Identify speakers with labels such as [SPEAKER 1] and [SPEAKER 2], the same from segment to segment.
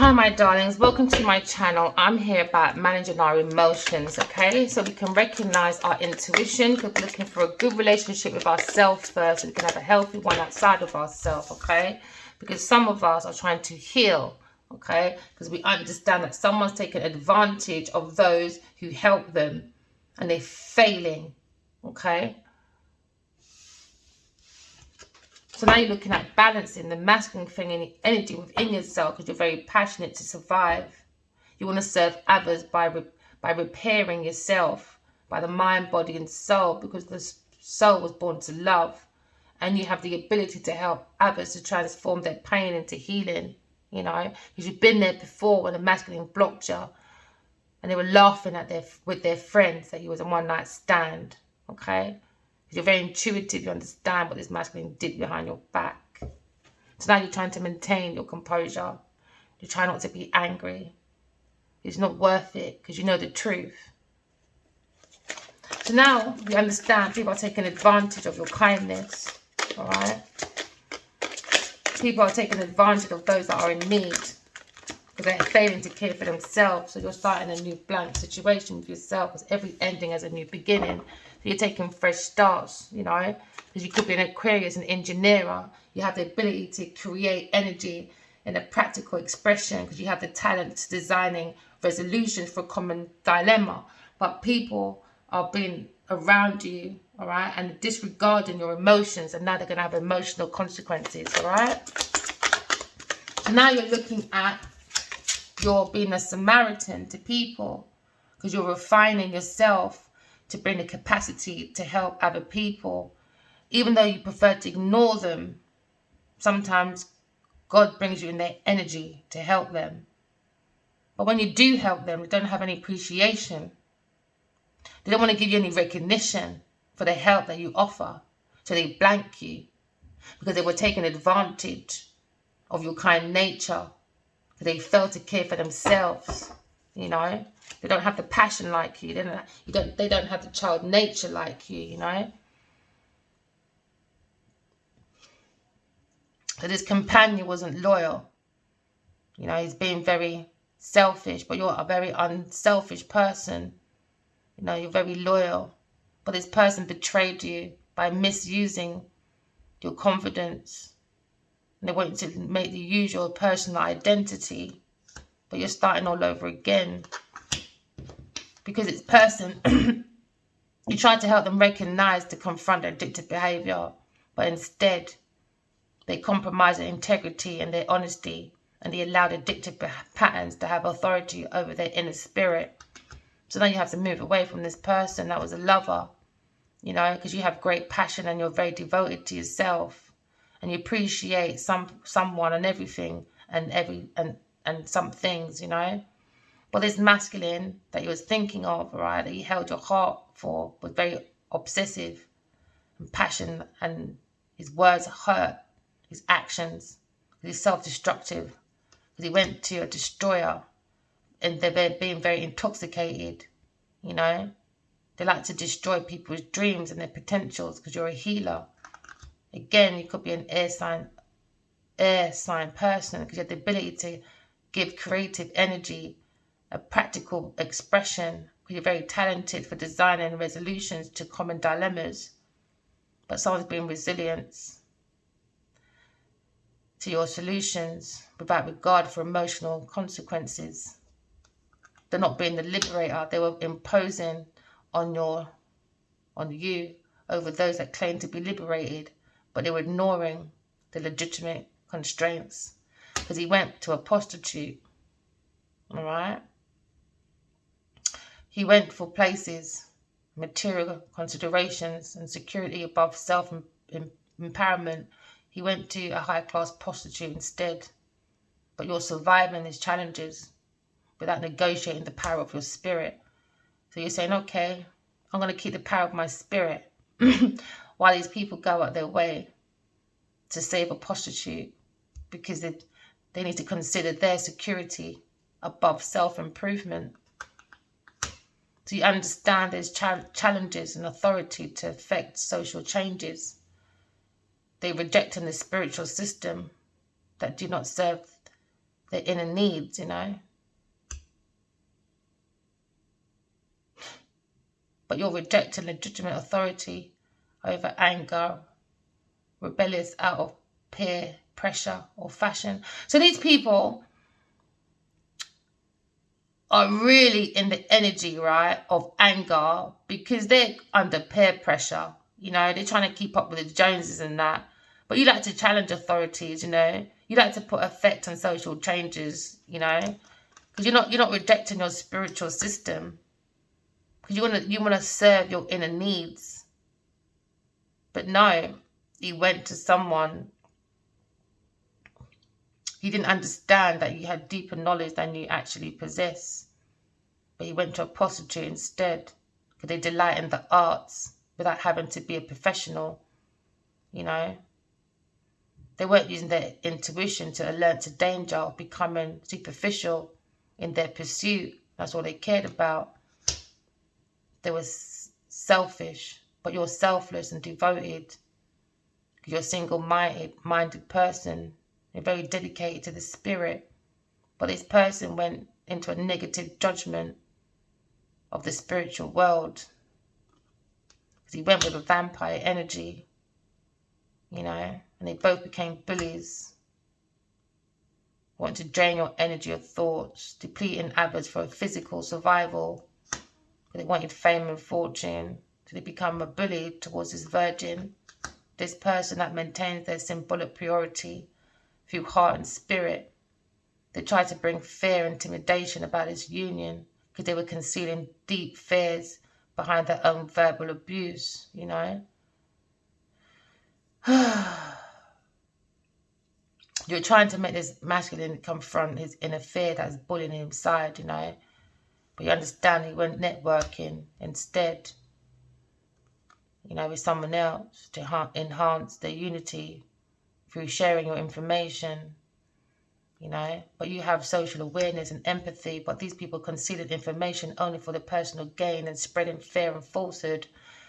[SPEAKER 1] Hi my darlings, welcome to my channel. I'm here about managing our emotions, okay? So we can recognize our intuition. We're looking for a good relationship with ourselves first. So we can have a healthy one outside of ourselves, okay? Because some of us are trying to heal, okay? Because we understand that someone's taken advantage of those who help them and they're failing, okay? So now you're looking at balancing the masculine feminine energy within yourself because you're very passionate to survive. You want to serve others by repairing yourself, by the mind, body, and soul, because the soul was born to love. And you have the ability to help others to transform their pain into healing, you know, because you've been there before when a masculine blocked you and they were laughing at with their friends that he was a one-night stand, okay? Because you're very intuitive, you understand what this masculine did behind your back. So now you're trying to maintain your composure. You try not to be angry. It's not worth it because you know the truth. So now you understand people are taking advantage of your kindness, all right? People are taking advantage of those that are in need because they're failing to care for themselves. So you're starting a new blank situation with yourself because every ending has a new beginning. So you're taking fresh starts, you know, because you could be an Aquarius, an engineer. You have the ability to create energy in a practical expression because you have the talent to designing resolutions for a common dilemma. But people are being around you, all right, and disregarding your emotions, and now they're going to have emotional consequences, all right? So now you're looking at you're being a Samaritan to people because you're refining yourself to bring the capacity to help other people. Even though you prefer to ignore them, sometimes God brings you in their energy to help them. But when you do help them, they don't have any appreciation. They don't want to give you any recognition for the help that you offer. So they blank you because they were taking advantage of your kind nature. They fail to care for themselves, you know. They don't have the passion like you. They don't have the child nature like you, you know. So this companion wasn't loyal. You know, he's being very selfish, but you're a very unselfish person. You know, you're very loyal. But this person betrayed you by misusing your confidence. And they want you to make you use your personal identity. But you're starting all over again. Because it's person, you try to help them recognize to confront their addictive behavior. But instead, they compromise their integrity and their honesty. And they allow the addictive patterns to have authority over their inner spirit. So now you have to move away from this person that was a lover, you know, because you have great passion and you're very devoted to yourself. And you appreciate someone and everything and some things, you know. But this masculine that you was thinking of, right, that you held your heart for, was very obsessive and passion, and his words hurt, his actions, he's self-destructive, because he went to a destroyer, and they're being very intoxicated, you know. They like to destroy people's dreams and their potentials because you're a healer. Again, you could be an air sign person because you have the ability to give creative energy, a practical expression, because you're very talented for designing resolutions to common dilemmas. But someone's being resilient to your solutions without regard for emotional consequences. They're not being the liberator. They were imposing on you over those that claim to be liberated, but they were ignoring the legitimate constraints because he went to a prostitute, all right? He went for places, material considerations and security above self-empowerment. He went to a high-class prostitute instead, but you're surviving these challenges without negotiating the power of your spirit. So you're saying, okay, I'm going to keep the power of my spirit while these people go out their way to save a prostitute because they need to consider their security above self-improvement. So you understand there's challenges and authority to affect social changes. They reject in the spiritual system that do not serve their inner needs, you know. But you're rejecting legitimate authority over anger, rebellious out of peer pressure or fashion. So these people are really in the energy, right, of anger because they're under peer pressure. You know, they're trying to keep up with the Joneses and that. But you like to challenge authorities, you know. You like to put effect on social changes, you know, because you're not rejecting your spiritual system. Because you wanna serve your inner needs. But no, you went to someone. He didn't understand that you had deeper knowledge than you actually possess. But he went to a prostitute instead. Because they delight in the arts without having to be a professional, you know. They weren't using their intuition to alert to danger or becoming superficial in their pursuit. That's all they cared about. They were selfish, but you're selfless and devoted. You're a single-minded person. You're very dedicated to the spirit. But this person went into a negative judgment of the spiritual world. Because he went with a vampire energy, you know, and they both became bullies. Wanting to drain your energy of thoughts, depleting others for physical survival. They wanted fame and fortune. So they become a bully towards this virgin, this person that maintains their symbolic purity through heart and spirit. They tried to bring fear and intimidation about this union because they were concealing deep fears behind their own verbal abuse, you know. You're trying to make this masculine confront his inner fear that's bullying him inside, you know. But you understand he went networking instead, you know, with someone else to enhance their unity through sharing your information, you know. But you have social awareness and empathy, but these people concealed information only for the personal gain and spreading fear and falsehood.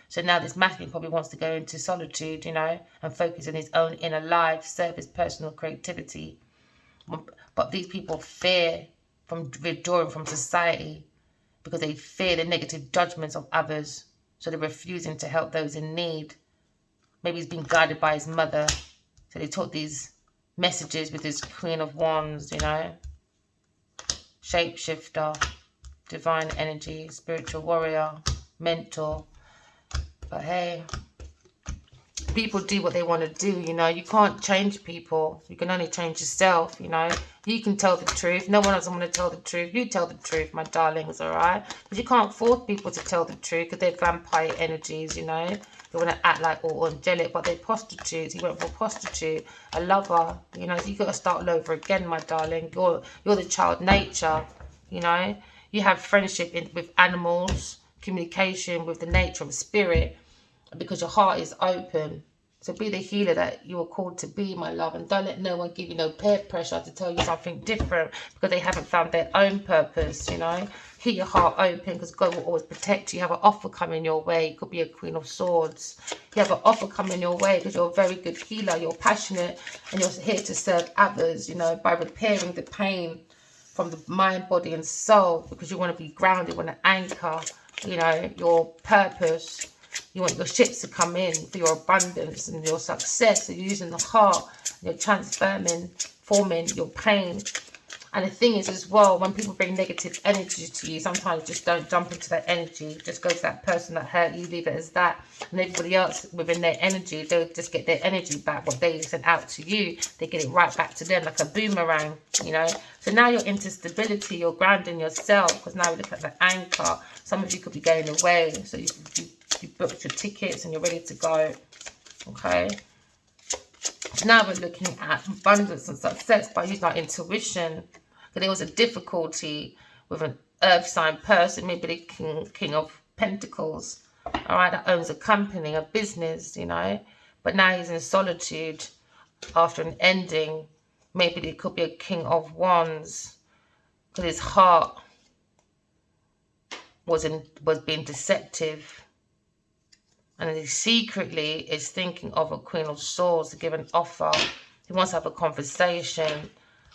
[SPEAKER 1] So now this masculine probably wants to go into solitude, you know, and focus on his own inner life, serve his personal creativity. But these people fear from withdrawing from society because they fear the negative judgments of others. So they're refusing to help those in need. Maybe he's been guided by his mother. So they taught these messages with this Queen of Wands, you know. Shapeshifter, divine energy, spiritual warrior, mentor. But hey, people do what they want to do, you know. You can't change people. You can only change yourself, you know. You can tell the truth. No one else want to tell the truth. You tell the truth, my darlings, all right? Because you can't force people to tell the truth because they're vampire energies, you know. They want to act like all angelic, but they're prostitutes. You went for a prostitute, a lover, you know. So you got to start all over again, my darling. You're the child nature, you know. You have friendship with animals, communication with the nature of spirit, because your heart is open. So be the healer that you are called to be, my love, and don't let no one give you no peer pressure to tell you something different because they haven't found their own purpose, you know. Keep your heart open because God will always protect you. You have an offer coming your way. It could be a Queen of Swords. You have an offer coming your way because you're a very good healer. You're passionate and you're here to serve others, you know, by repairing the pain from the mind, body and soul, because you want to be grounded, you want to anchor, you know, your purpose. You want your ships to come in for your abundance and your success. So you're using the heart, you're forming your pain. And the thing is as well, when people bring negative energy to you, sometimes just don't jump into that energy. Just go to that person that hurt you, leave it as that. And everybody else within their energy, they'll just get their energy back. What they sent out to you, they get it right back to them like a boomerang, you know. So now you're into stability, you're grounding yourself, because now we look at the anchor. Some of you could be going away, so you booked your tickets and you're ready to go, okay. Now we're looking at abundance and success by using our intuition. Because there was a difficulty with an earth sign person, maybe the king of pentacles, all right, that owns a company, a business, you know. But now he's in solitude after an ending. Maybe there could be a king of wands because his heart was being deceptive. And he secretly is thinking of a Queen of Swords to give an offer. He wants to have a conversation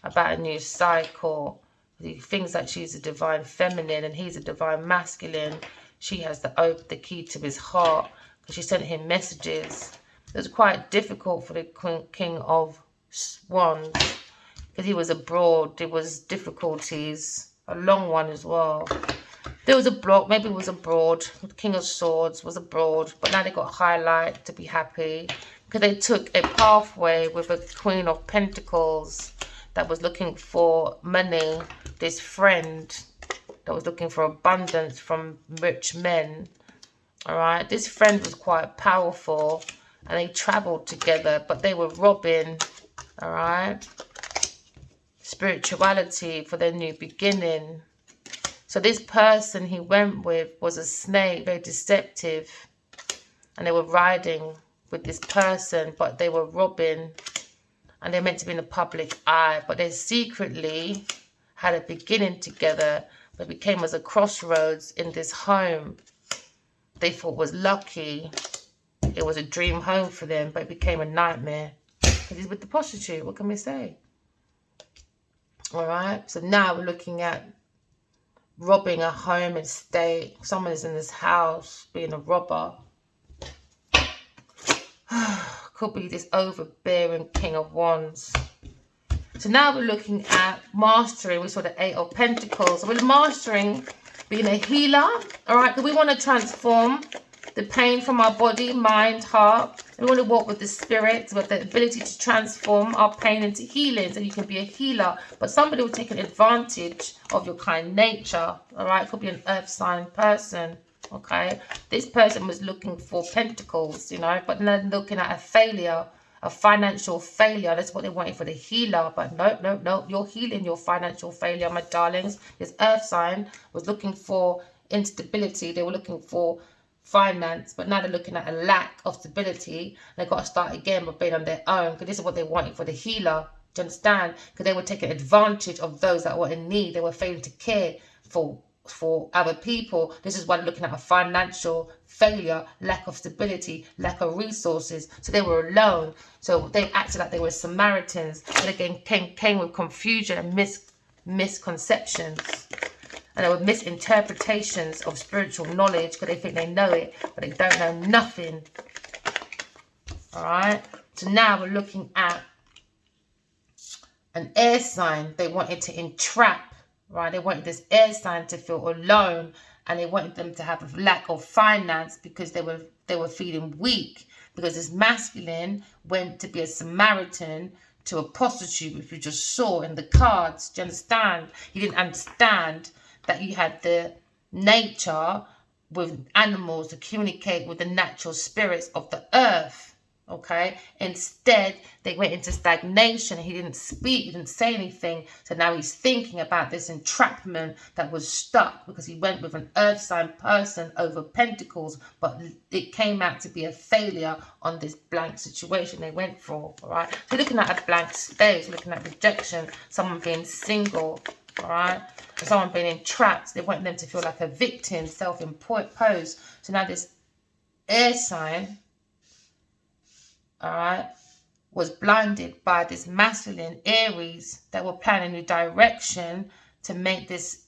[SPEAKER 1] about a new cycle. He thinks that she's a divine feminine and he's a divine masculine. She has the key to his heart because she sent him messages. It was quite difficult for the King of Wands because he was abroad. There was difficulties, a long one as well. There was a block, maybe it was abroad. The King of Swords was abroad, but now they got highlight to be happy because they took a pathway with a Queen of Pentacles that was looking for money. This friend that was looking for abundance from rich men. All right, this friend was quite powerful and they traveled together, but they were robbing. All right, spirituality for their new beginning. So this person he went with was a snake, very deceptive. And they were riding with this person, but they were robbing. And they're meant to be in the public eye. But they secretly had a beginning together. But became as a crossroads in this home. They thought was lucky. It was a dream home for them, but it became a nightmare. Because he's with the prostitute. What can we say? All right. So now we're looking at robbing a home and estate. Someone is in this house being a robber. Could be this overbearing King of Wands. So now we're looking at mastering. We saw the 8 of Pentacles. So we're mastering being a healer. All right. Because we want to transform the pain from our body, mind, heart. We want to walk with the spirit, with the ability to transform our pain into healing, so you can be a healer. But somebody will take an advantage of your kind nature, all right? It could be an earth sign person, okay? This person was looking for pentacles, you know, but then looking at a failure, a financial failure. That's what they wanted for the healer. But no, you're healing your financial failure, my darlings. This earth sign was looking for instability. They were looking for finance, but now they're looking at a lack of stability. They've got to start again by being on their own, because this is what they wanted for the healer. Do you understand? Because they were taking advantage of those that were in need. They were failing to care for other people. This is why they're looking at a financial failure, lack of stability, lack of resources. So they were alone. So they acted like they were Samaritans. And again came with confusion and misconceptions. And there were misinterpretations of spiritual knowledge because they think they know it, but they don't know nothing. All right. So now we're looking at an air sign. They wanted to entrap, right? They wanted this air sign to feel alone, and they wanted them to have a lack of finance because they were feeling weak, because this masculine went to be a Samaritan to a prostitute, which we just saw in the cards. Do you understand? He didn't understand that you had the nature with animals to communicate with the natural spirits of the earth, okay? Instead, they went into stagnation. He didn't speak, he didn't say anything. So now he's thinking about this entrapment that was stuck because he went with an earth sign person over pentacles, but it came out to be a failure on this blank situation they went for, all right? So looking at a blank stage, looking at rejection, someone being single, all right? Someone being entrapped. They want them to feel like a victim, self-imposed. So now this air sign, all right, was blinded by this masculine Aries that were planning a new direction to make this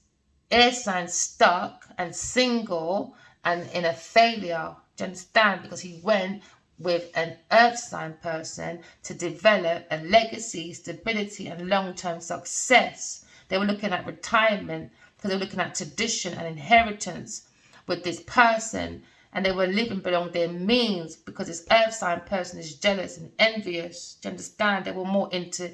[SPEAKER 1] air sign stuck and single and in a failure. Do you understand? Because he went with an earth sign person to develop a legacy, stability, and long-term success. They were looking at retirement because they were looking at tradition and inheritance with this person, and they were living below their means because this earth sign person is jealous and envious. Do you understand? They were more into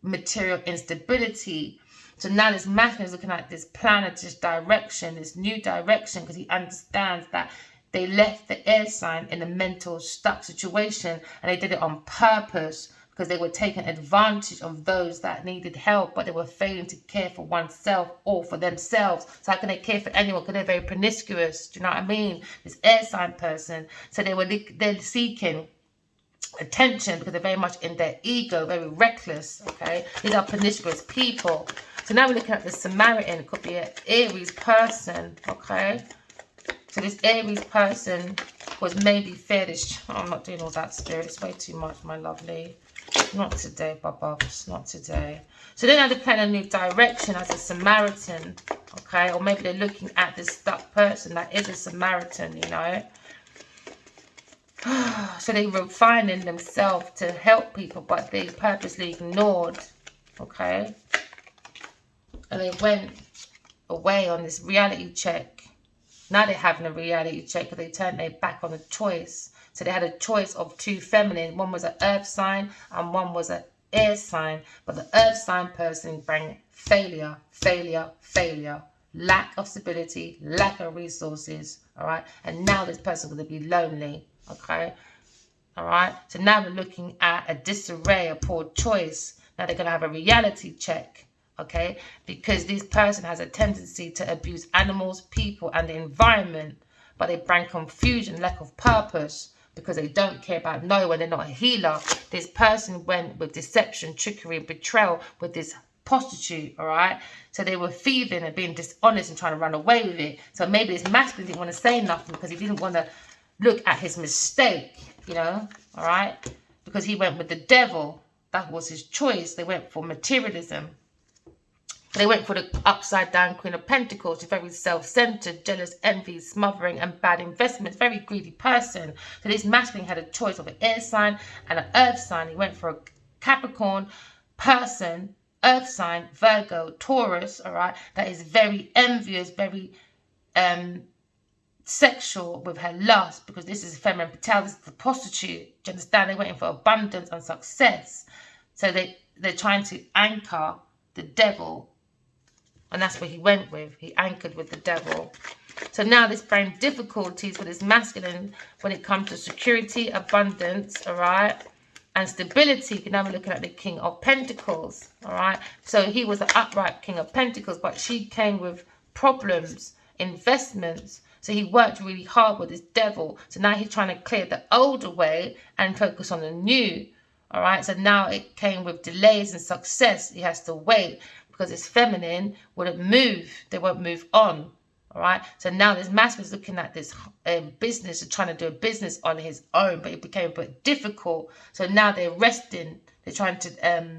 [SPEAKER 1] material instability. So now this masculine is looking at this plan of this direction, this new direction, because he understands that they left the air sign in a mental stuck situation, and they did it on purpose, because they were taking advantage of those that needed help, but they were failing to care for oneself or for themselves. So how can they care for anyone? Because they're very promiscuous. Do you know what I mean? This air sign person. So they're seeking attention because they're very much in their ego, very reckless. Okay, these are promiscuous people. So now we're looking at the Samaritan. It could be an Aries person. Okay, so this Aries person was maybe fetish. I'm not doing all that, spirit. It's way too much, my lovely. Not today, Bubbles. Not today. So then they're playing a new direction as a Samaritan, okay? Or maybe they're looking at this stuck person that is a Samaritan, you know? So they were finding themselves to help people, but they purposely ignored, okay? And they went away on this reality check. Now they're having a reality check because they turned their back on the choice. So they had a choice of two feminine. One was an earth sign and one was an air sign. But the earth sign person bring failure, failure, failure. Lack of stability, lack of resources. All right. And now this person's going to be lonely. Okay. All right. So now we're looking at a disarray, a poor choice. Now they're going to have a reality check. Okay, because this person has a tendency to abuse animals, people, and the environment, but they bring confusion, lack of purpose, because they don't care about no one. They're not a healer. This person went with deception, trickery, and betrayal with this prostitute. All right, so they were thieving and being dishonest and trying to run away with it. So maybe this masculine didn't want to say nothing because he didn't want to look at his mistake. You know, all right, because he went with the devil. That was his choice. They went for materialism. They went for the upside down Queen of Pentacles. She's very self-centered, jealous, envy, smothering, and bad investments. Very greedy person. So this masculine had a choice of an air sign and an earth sign. He went for a Capricorn person, earth sign, Virgo, Taurus, all right, that is very envious, very sexual with her lust, because this is feminine paternal, this is the prostitute. Do you understand? They're waiting for abundance and success. So they're trying to anchor the devil. And that's what he went with. He anchored with the devil. So now this brings difficulties for this masculine when it comes to security, abundance, all right, and stability. Now we're looking at the King of Pentacles, all right. So he was an upright King of Pentacles, but she came with problems, investments. So he worked really hard with this devil. So now he's trying to clear the old away and focus on the new, all right. So now it came with delays and success. He has to wait. Because it's feminine, wouldn't move. They won't move on. All right. So now this masculine is looking at this business and trying to do a business on his own, but it became a bit difficult. So now they're resting. They're trying to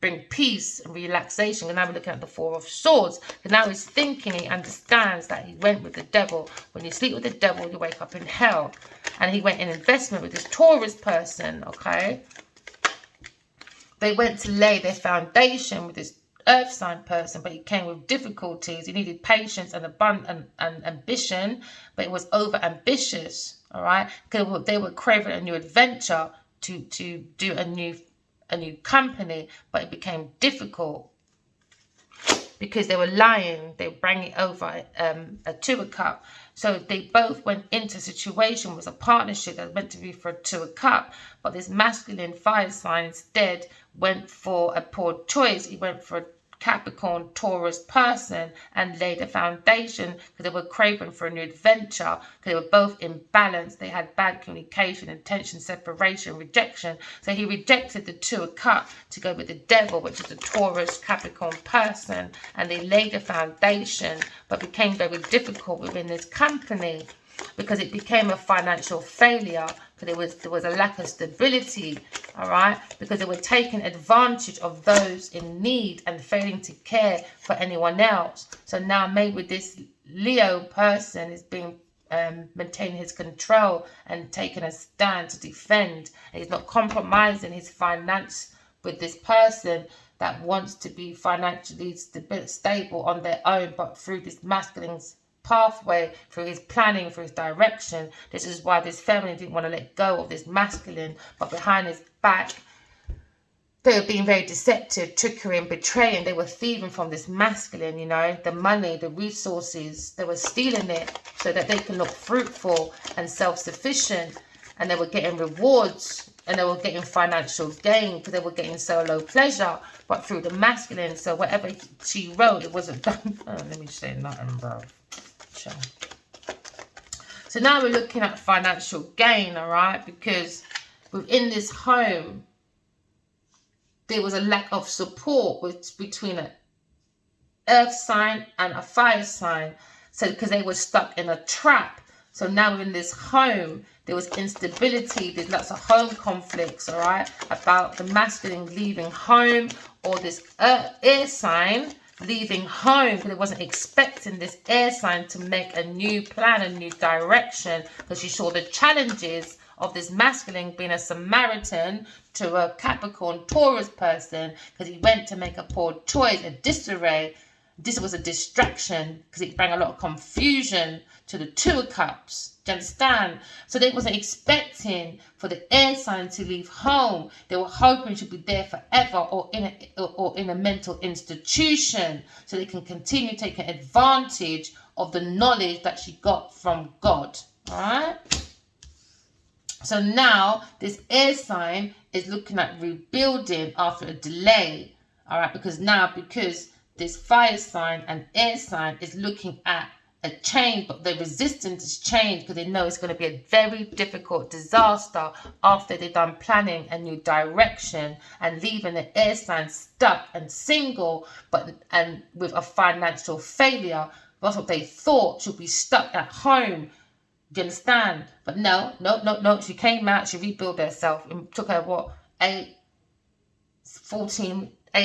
[SPEAKER 1] bring peace and relaxation. And now we're looking at the Four of Swords. So now he's thinking, he understands that he went with the devil. When you sleep with the devil, you wake up in hell. And he went in investment with this Taurus person. Okay. They went to lay their foundation with this earth sign person, but he came with difficulties. He needed patience and abundance and ambition, but it was over ambitious. All right, because they were craving a new adventure to do a new company, but it became difficult because they were lying. They were bringing over a Two of Cup. So they both went into a situation with a partnership that was meant to be for a Two of Cup, but this masculine fire sign instead went for a poor choice. He went for a Capricorn Taurus person and laid a foundation because they were craving for a new adventure, because they were both imbalanced. They had bad communication, intention, separation, rejection. So he rejected the Two of Cups to go with the devil, which is a Taurus Capricorn person, and they laid a foundation, but became very difficult within this company because it became a financial failure, because there was a lack of stability, all right, because they were taking advantage of those in need and failing to care for anyone else. So now maybe this Leo person is being maintaining his control and taking a stand to defend, and he's not compromising his finance with this person that wants to be financially stable on their own, but through this masculine's pathway, through his planning, through his direction. This is why this feminine didn't want to let go of this masculine, but behind his back they were being very deceptive, trickery and betraying. They were thieving from this masculine, you know, the money, the resources. They were stealing it so that they can look fruitful and self-sufficient, and they were getting rewards and they were getting financial gain because they were getting solo pleasure, but through the masculine. So whatever she wrote, it wasn't done. Oh, let me say nothing, bro. Sure. So now we're looking at financial gain, all right, because within this home there was a lack of support between an earth sign and a fire sign. So because they were stuck in a trap. So now within this home, there was instability. There's lots of home conflicts, all right, about the masculine leaving home, or this air sign leaving home because it wasn't expecting this air sign to make a new plan, a new direction, because she saw the challenges of this masculine being a Samaritan to a Capricorn Taurus person, because he went to make a poor choice, a disarray. This was a distraction because it brought a lot of confusion to the Two of Cups. Do you understand? So they wasn't expecting for the air sign to leave home. They were hoping she'd be there forever, or in a mental institution, so they can continue taking advantage of the knowledge that she got from God. All right. So now this air sign is looking at rebuilding after a delay. All right, because this fire sign and air sign is looking at a change, but the resistance is changed because they know it's going to be a very difficult disaster after they've done planning a new direction and leaving the air sign stuck and single, and with a financial failure. That's what they thought, should be stuck at home. Do you understand? But no. She came out, she rebuilt herself. It took her 8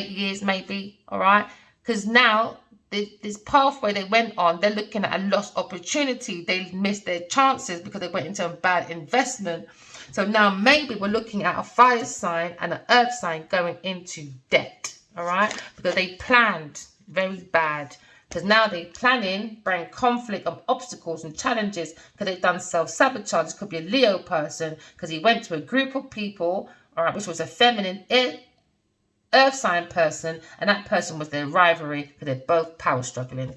[SPEAKER 1] years maybe, all right? Because now this pathway they went on, they're looking at a lost opportunity. They missed their chances because they went into a bad investment. So now maybe we're looking at a fire sign and an earth sign going into debt, all right? Because they planned very bad. Because now they're planning, bring conflict of obstacles and challenges, because they've done self-sabotage. This could be a Leo person, because he went to a group of people, all right, which was a feminine earth sign person, and that person was their rivalry, because they're both power struggling,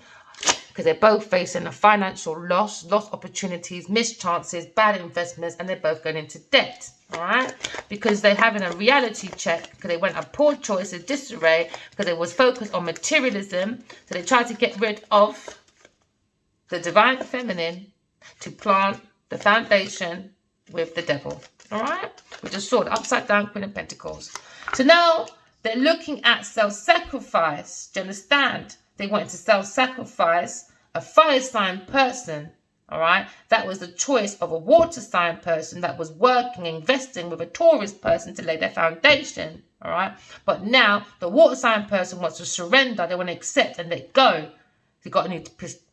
[SPEAKER 1] because they're both facing a financial lost opportunities, missed chances, bad investments, and they're both going into debt. All right, because they're having a reality check, because they went a poor choice, a disarray, because they was focused on materialism. So they tried to get rid of the divine feminine to plant the foundation with the devil. All right, with the sword, upside down, Queen of Pentacles. So now they're looking at self-sacrifice. Do you understand? They wanted to self-sacrifice a fire sign person. All right, that was the choice of a water sign person that was working, investing with a Taurus person to lay their foundation. All right, but now the water sign person wants to surrender. They want to accept and let go. They got a new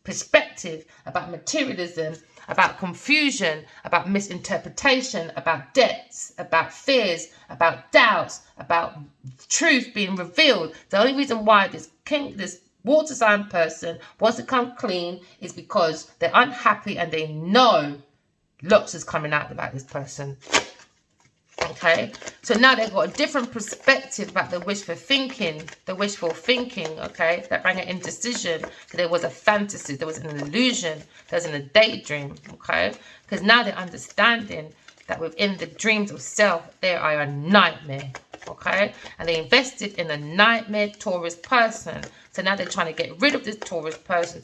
[SPEAKER 1] perspective about materialism, about confusion, about misinterpretation, about debts, about fears, about doubts, about truth being revealed. The only reason why this water sign person wants to come clean is because they're unhappy and they know lots is coming out about this person. Okay, so now they've got a different perspective about the wishful thinking, okay, that bring an indecision. There was a fantasy, there was an illusion, there was a daydream, okay, because now they're understanding that within the dreams of self, they are a nightmare, okay, and they invested in a nightmare Taurus person. So now they're trying to get rid of this Taurus person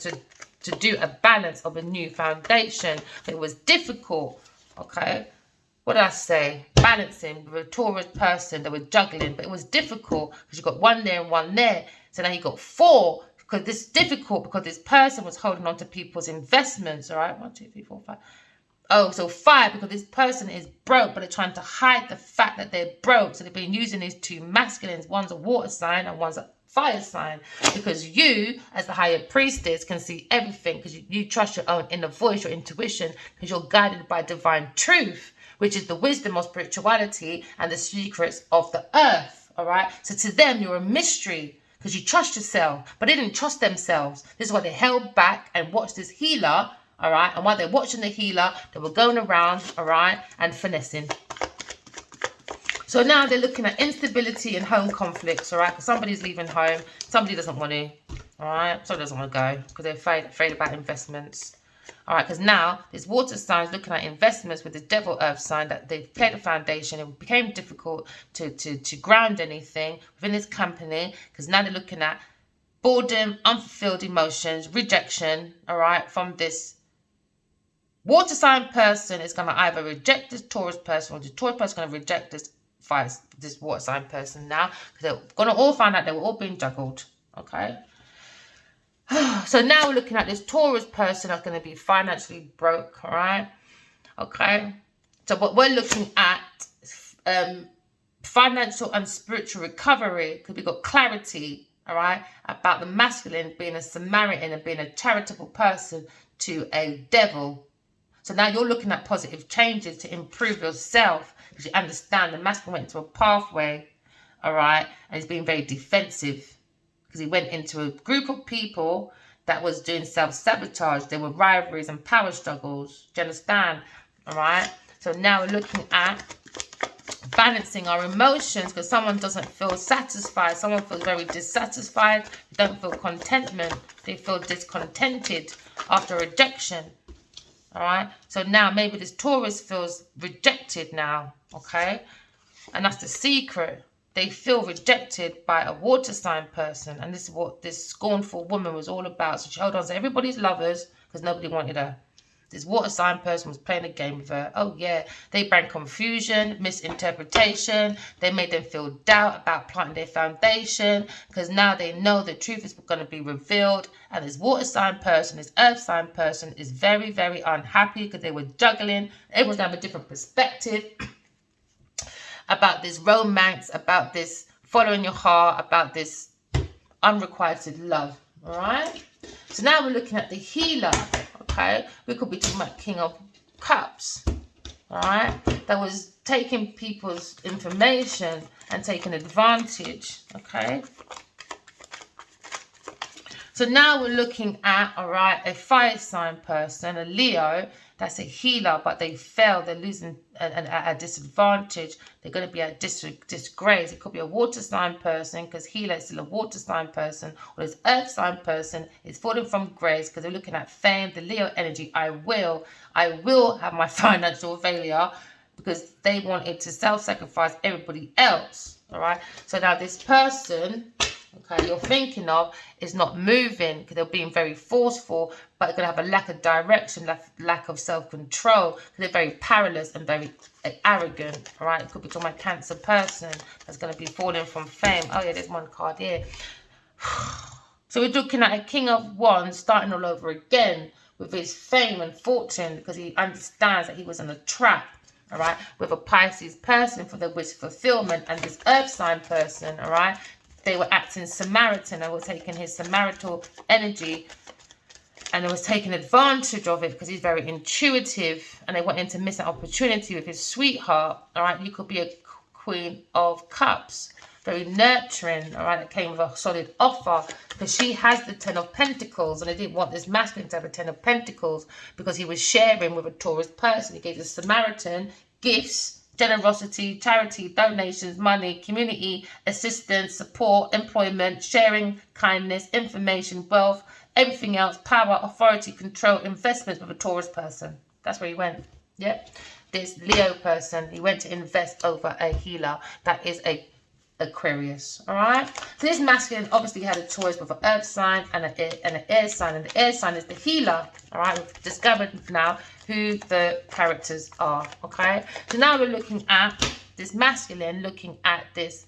[SPEAKER 1] to do a balance of a new foundation. But it was difficult, okay. What did I say? Balancing with a Taurus person. They were juggling, but it was difficult because you got one there and one there. So now you got 4, because this is difficult because this person was holding on to people's investments. All right, 1, 2, 3, 4, 5. Oh, so 5, because this person is broke, but they're trying to hide the fact that they're broke. So they've been using these 2 masculines. One's a water sign and one's a fire sign, because you as the higher priestess can see everything, because you trust your own inner voice, your intuition, because you're guided by divine truth, which is the wisdom of spirituality and the secrets of the earth. All right, so to them you're a mystery because you trust yourself, but they didn't trust themselves. This is why they held back and watched this healer. All right, and while they're watching the healer, they were going around, all right, and finessing. So now they're looking at instability and home conflicts, all right? Because somebody's leaving home, somebody doesn't want to, all right? Somebody doesn't want to go because they're afraid about investments, all right? Because now this water sign is looking at investments with the devil earth sign, that they've played a foundation. It became difficult to ground anything within this company, because now they're looking at boredom, unfulfilled emotions, rejection, all right, from this water sign person. Is going to either reject this Taurus person, or the Taurus person is going to reject this water sign person now, because they're going to all find out they were all being juggled, okay? So now we're looking at this Taurus person that's going to be financially broke, all right? Okay. So what we're looking at, financial and spiritual recovery, because we've got clarity, all right, about the masculine being a Samaritan and being a charitable person to a devil. So now you're looking at positive changes to improve yourself, because you understand the masculine went into a pathway, all right, and he's being very defensive because he went into a group of people that was doing self-sabotage. There were rivalries and power struggles. Do you understand? All right. So now we're looking at balancing our emotions, because someone doesn't feel satisfied. Someone feels very dissatisfied. They don't feel contentment. They feel discontented after rejection. All right. So now maybe this Taurus feels rejected now. Okay. And that's the secret. They feel rejected by a water sign person. And this is what this scornful woman was all about. So she held on to everybody's lovers because nobody wanted her. This water sign person was playing a game with her. Oh, yeah. They bring confusion, misinterpretation. They made them feel doubt about planting their foundation, because now they know the truth is going to be revealed. And this water sign person, this earth sign person is very, very unhappy because they were juggling. Everyone's going to have a different perspective about this romance, about this following your heart, about this unrequited love. All right. So now we're looking at the healer. Okay, we could be talking about King of Cups. All right, that was taking people's information and taking advantage. Okay. So now we're looking at, all right, a fire sign person, a Leo. That's a healer, but they fail. They're losing at a disadvantage. They're going to be at disgrace. It could be a water sign person, because healer is still a water sign person. Or this earth sign person is falling from grace because they're looking at fame, the Leo energy. I will have my financial failure, because they wanted to self-sacrifice everybody else. All right. So now this person, okay, you're thinking of is not moving because they're being very forceful, but they're going to have a lack of direction, lack of self-control, because they're very powerless and very arrogant. All right, it could be talking about Cancer person that's going to be falling from fame. Oh yeah, there's one card here. So we're looking at a King of Wands starting all over again with his fame and fortune, because he understands that he was in a trap. All right, with a Pisces person for the wish fulfillment, and this earth sign person, all right, they were acting Samaritan. They were taking his Samarital energy, and they was taking advantage of it because he's very intuitive, and they wanted to miss an opportunity with his sweetheart. All right, you could be a Queen of Cups, very nurturing. All right, that came with a solid offer, because she has the Ten of Pentacles, and they didn't want this masculine to have a Ten of Pentacles because he was sharing with a Taurus person. He gave the Samaritan gifts, generosity, charity, donations, money, community assistance, support, employment, sharing, kindness, information, wealth, everything else, power, authority, control, investment with a Taurus person. That's where he went. Yep. This Leo person, he went to invest over a healer that is a Aquarius. All right. So this masculine obviously had a choice with an earth sign and an air sign, and the air sign is the healer. All right. We've discovered now who the characters are. Okay. So now we're looking at this masculine, looking at this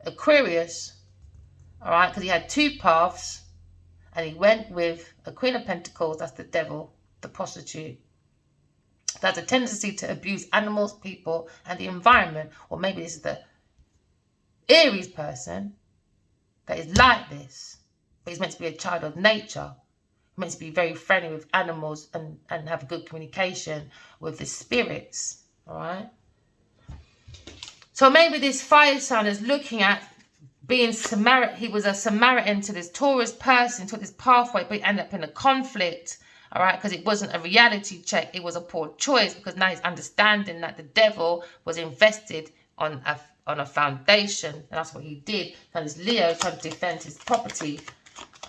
[SPEAKER 1] Aquarius. All right, because he had two paths, and he went with a Queen of Pentacles. That's the devil, the prostitute. That's a tendency to abuse animals, people, and the environment. Or maybe this is the Aries person that is like this, but he's meant to be a child of nature. He's meant to be very friendly with animals and have good communication with the spirits. All right. So maybe this fire sign is looking at being Samaritan. He was a Samaritan to this Taurus person, took this pathway, but he ended up in a conflict. All right, because it wasn't a reality check. It was a poor choice, because now he's understanding that the devil was invested on a foundation, and that's what he did. And this Leo trying to defend his property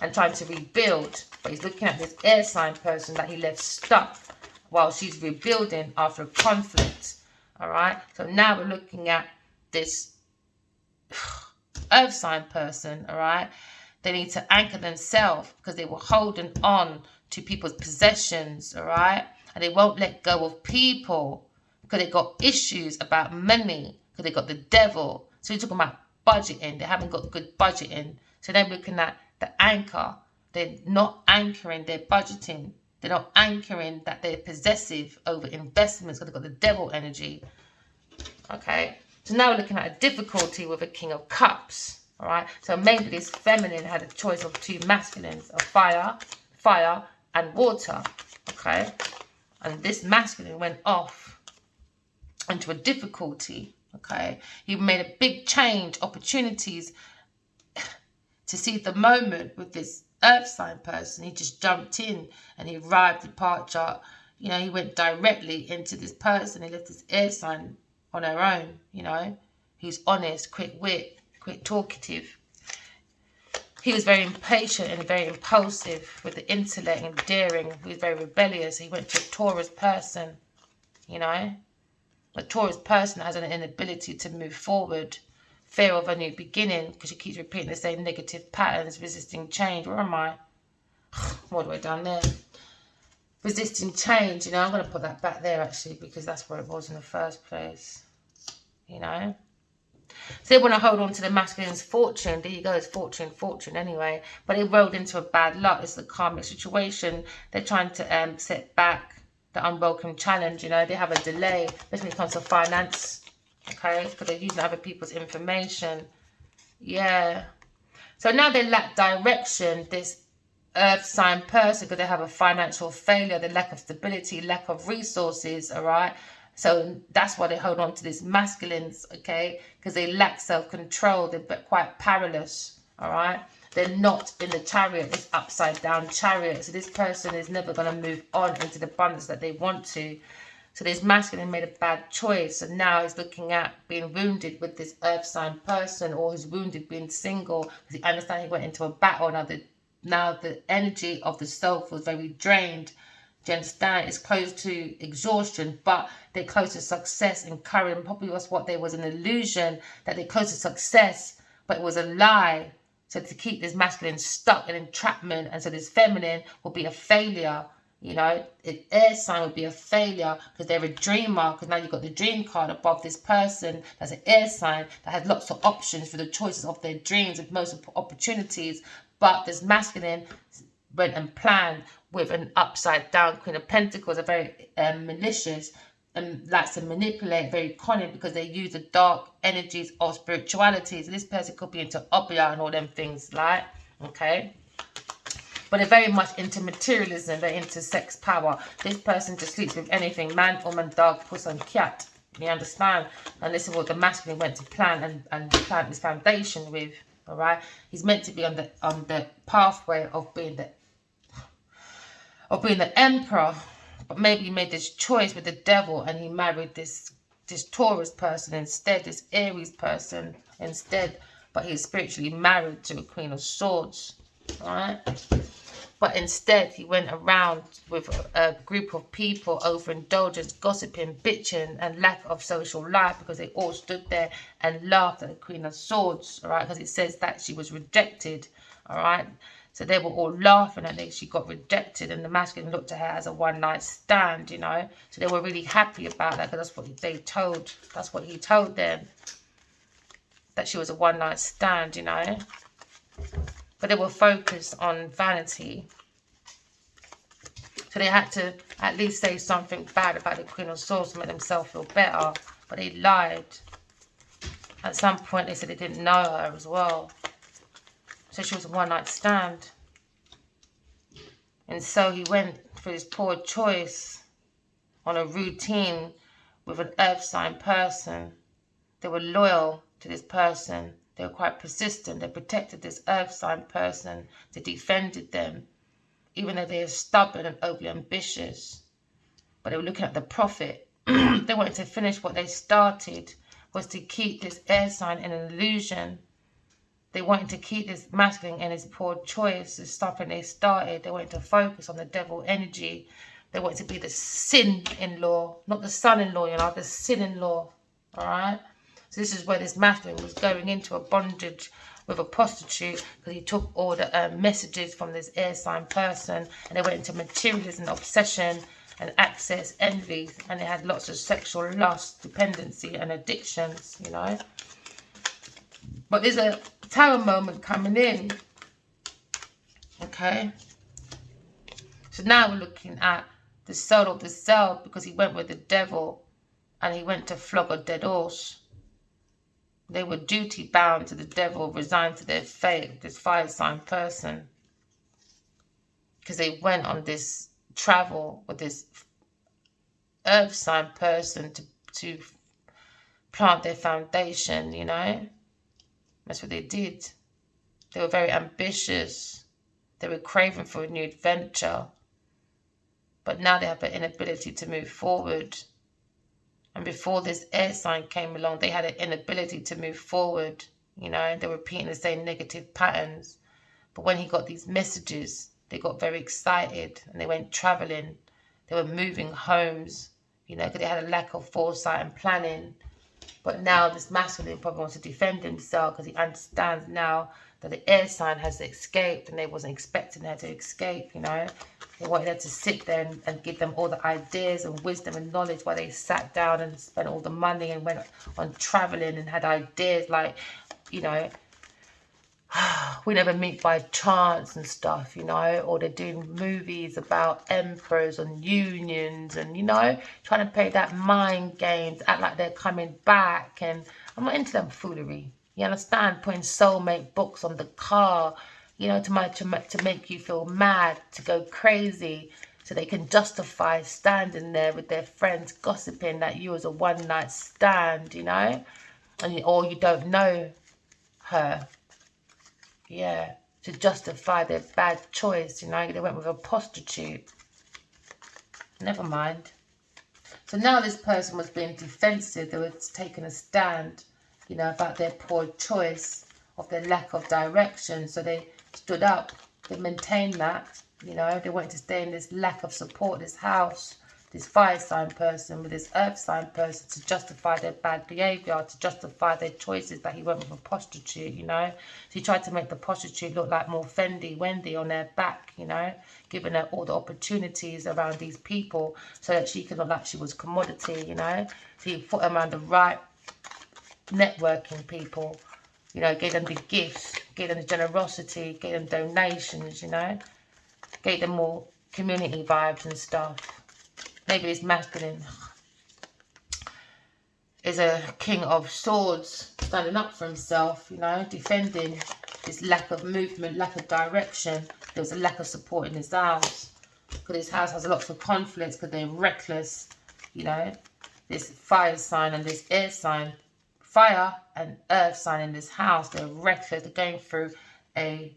[SPEAKER 1] and trying to rebuild, but he's looking at this air sign person that he left stuck while she's rebuilding after a conflict. All right, so now we're looking at this earth sign person. All right, they need to anchor themselves because they were holding on to people's possessions. All right, and they won't let go of people because they got issues about money, because they got the devil. So you're talking about budgeting. They haven't got good budgeting. So they're looking at the anchor. They're not anchoring their budgeting. They're not anchoring that they're possessive over investments because they've got the devil energy. Okay, so now we're looking at a difficulty with a King of Cups. All right, so maybe this feminine had a choice of two masculines, of fire and water. Okay, and this masculine went off into a difficulty. Okay, he made a big change, opportunities to see the moment with this earth sign person. He just jumped in and he arrived departure. You know, he went directly into this person. He left this air sign on her own, you know. He's honest, quick wit, quick talkative. He was very impatient and very impulsive with the intellect and daring. He was very rebellious. He went to a Taurus person, you know. A Taurus person has an inability to move forward. Fear of a new beginning because she keeps repeating the same negative patterns, resisting change. Where am I? What do I done there? Resisting change, you know, I'm going to put that back there actually because that's where it was in the first place, you know. So they want to hold on to the masculine's fortune. There you go, it's fortune anyway. But it rolled into a bad luck. It's a karmic situation. They're trying to set back the unwelcome challenge, you know. They have a delay, especially when it comes to finance. Okay, because they're using other people's information. Yeah. So now they lack direction, this earth sign person, because they have a financial failure, the lack of stability, lack of resources, all right? So that's why they hold on to these masculines, okay? Because they lack self-control. They're quite powerless, all right? They're not in the chariot, this upside down chariot. So this person is never going to move on into the abundance that they want to. So this masculine made a bad choice, and now he's looking at being wounded with this earth sign person, or he's wounded being single because he understands he went into a battle. Now the energy of the self was very drained. Do you understand? It's close to exhaustion, but they're close to success and courage. Probably was what there was an illusion that they're close to success, but it was a lie. So to keep this masculine stuck in entrapment, and so this feminine will be a failure. You know, the air sign would be a failure because they're a dreamer. Because now you've got the dream card above this person that's an air sign that has lots of options for the choices of their dreams and most opportunities. But this masculine went and planned with an upside down Queen of Pentacles, are very malicious and likes to manipulate, very cunning because they use the dark energies of spirituality. So this person could be into obia and all them things, like, okay. But they're very much into materialism. They're into sex power. This person just sleeps with anything. Man, woman, dog, puss and cat. You understand? And this is what the masculine went to plan and plant his foundation with. Alright? He's meant to be on the pathway of being the emperor. But maybe he made this choice with the devil and he married this Taurus person instead, this Aries person instead. But he's spiritually married to a Queen of Swords. Alright? But instead, he went around with a group of people, overindulgence, gossiping, bitching, and lack of social life because they all stood there and laughed at the Queen of Swords, all right? Because it says that she was rejected, all right? So they were all laughing at her. She got rejected, and the masculine looked at her as a one-night stand, you know? So they were really happy about that because that's what they told. That's what he told them, that she was a one-night stand, you know? But they were focused on vanity. So they had to at least say something bad about the Queen of Swords to make themselves feel better. But they lied. At some point they said they didn't know her as well. So she was a one-night stand. And so he went for his poor choice on a routine with an earth sign person. They were loyal to this person. They were quite persistent. They protected this earth sign person. They defended them, even though they are stubborn and overly ambitious. But they were looking at the profit. They wanted to finish what they started, was to keep this air sign in an illusion. They wanted to keep this masculine in his poor choice, the stuff that they started. They wanted to focus on the devil energy. They wanted to be the sin-in-law, not the son-in-law, you know, the sin-in-law, all right? So this is where this masculine was going into a bondage with a prostitute because he took all the messages from this air sign person, and they went into materialism, obsession and access, envy, and they had lots of sexual lust, dependency and addictions, you know. But there's a tower moment coming in. Okay. So now we're looking at the soul of the self, because he went with the devil and he went to flog a dead horse. They were duty bound to the devil, resigned to their fate, this fire sign person. Because they went on this travel with this earth sign person to plant their foundation, you know. That's what they did. They were very ambitious. They were craving for a new adventure. But now they have an inability to move forward. And before this air sign came along, they had an inability to move forward. You know, they were repeating the same negative patterns. But when he got these messages, they got very excited and they went traveling. They were moving homes, you know, because they had a lack of foresight and planning. But now this masculine probably wants to defend himself because he understands now that the air sign has escaped and they wasn't expecting her to escape, you know. They wanted her to sit there and give them all the ideas and wisdom and knowledge while they sat down and spent all the money and went on traveling and had ideas like, you know, we never meet by chance and stuff, you know, or they're doing movies about emperors and unions and, you know, trying to play that mind games, act like they're coming back. And I'm not into them foolery. You understand? Putting soulmate books on the car, you know, to make you feel mad, to go crazy, so they can justify standing there with their friends gossiping that you was a one-night stand, you know, or you don't know her. Yeah, to justify their bad choice, you know, they went with a prostitute. Never mind. So now this person was being defensive. They were taking a stand, you know, about their poor choice, of their lack of direction. So they stood up. They maintained that, you know. They wanted to stay in this lack of support, this house, this fire sign person with this earth sign person, to justify their bad behaviour, to justify their choices that he went with a prostitute, you know. So he tried to make the prostitute look like more Fendi Wendy on their back, you know, giving her all the opportunities around these people so that she could look like she was commodity, you know. So he put them around the right networking people, you know, gave them the gifts, gave them the generosity, gave them donations, you know, gave them more community vibes and stuff. Maybe this masculine is a king of swords, standing up for himself, you know, defending this lack of movement, lack of direction. There was a lack of support in his house, because his house has lots of conflicts because they're reckless, you know. This fire sign and this air sign, fire and earth sign in this house, they're reckless. They're going through a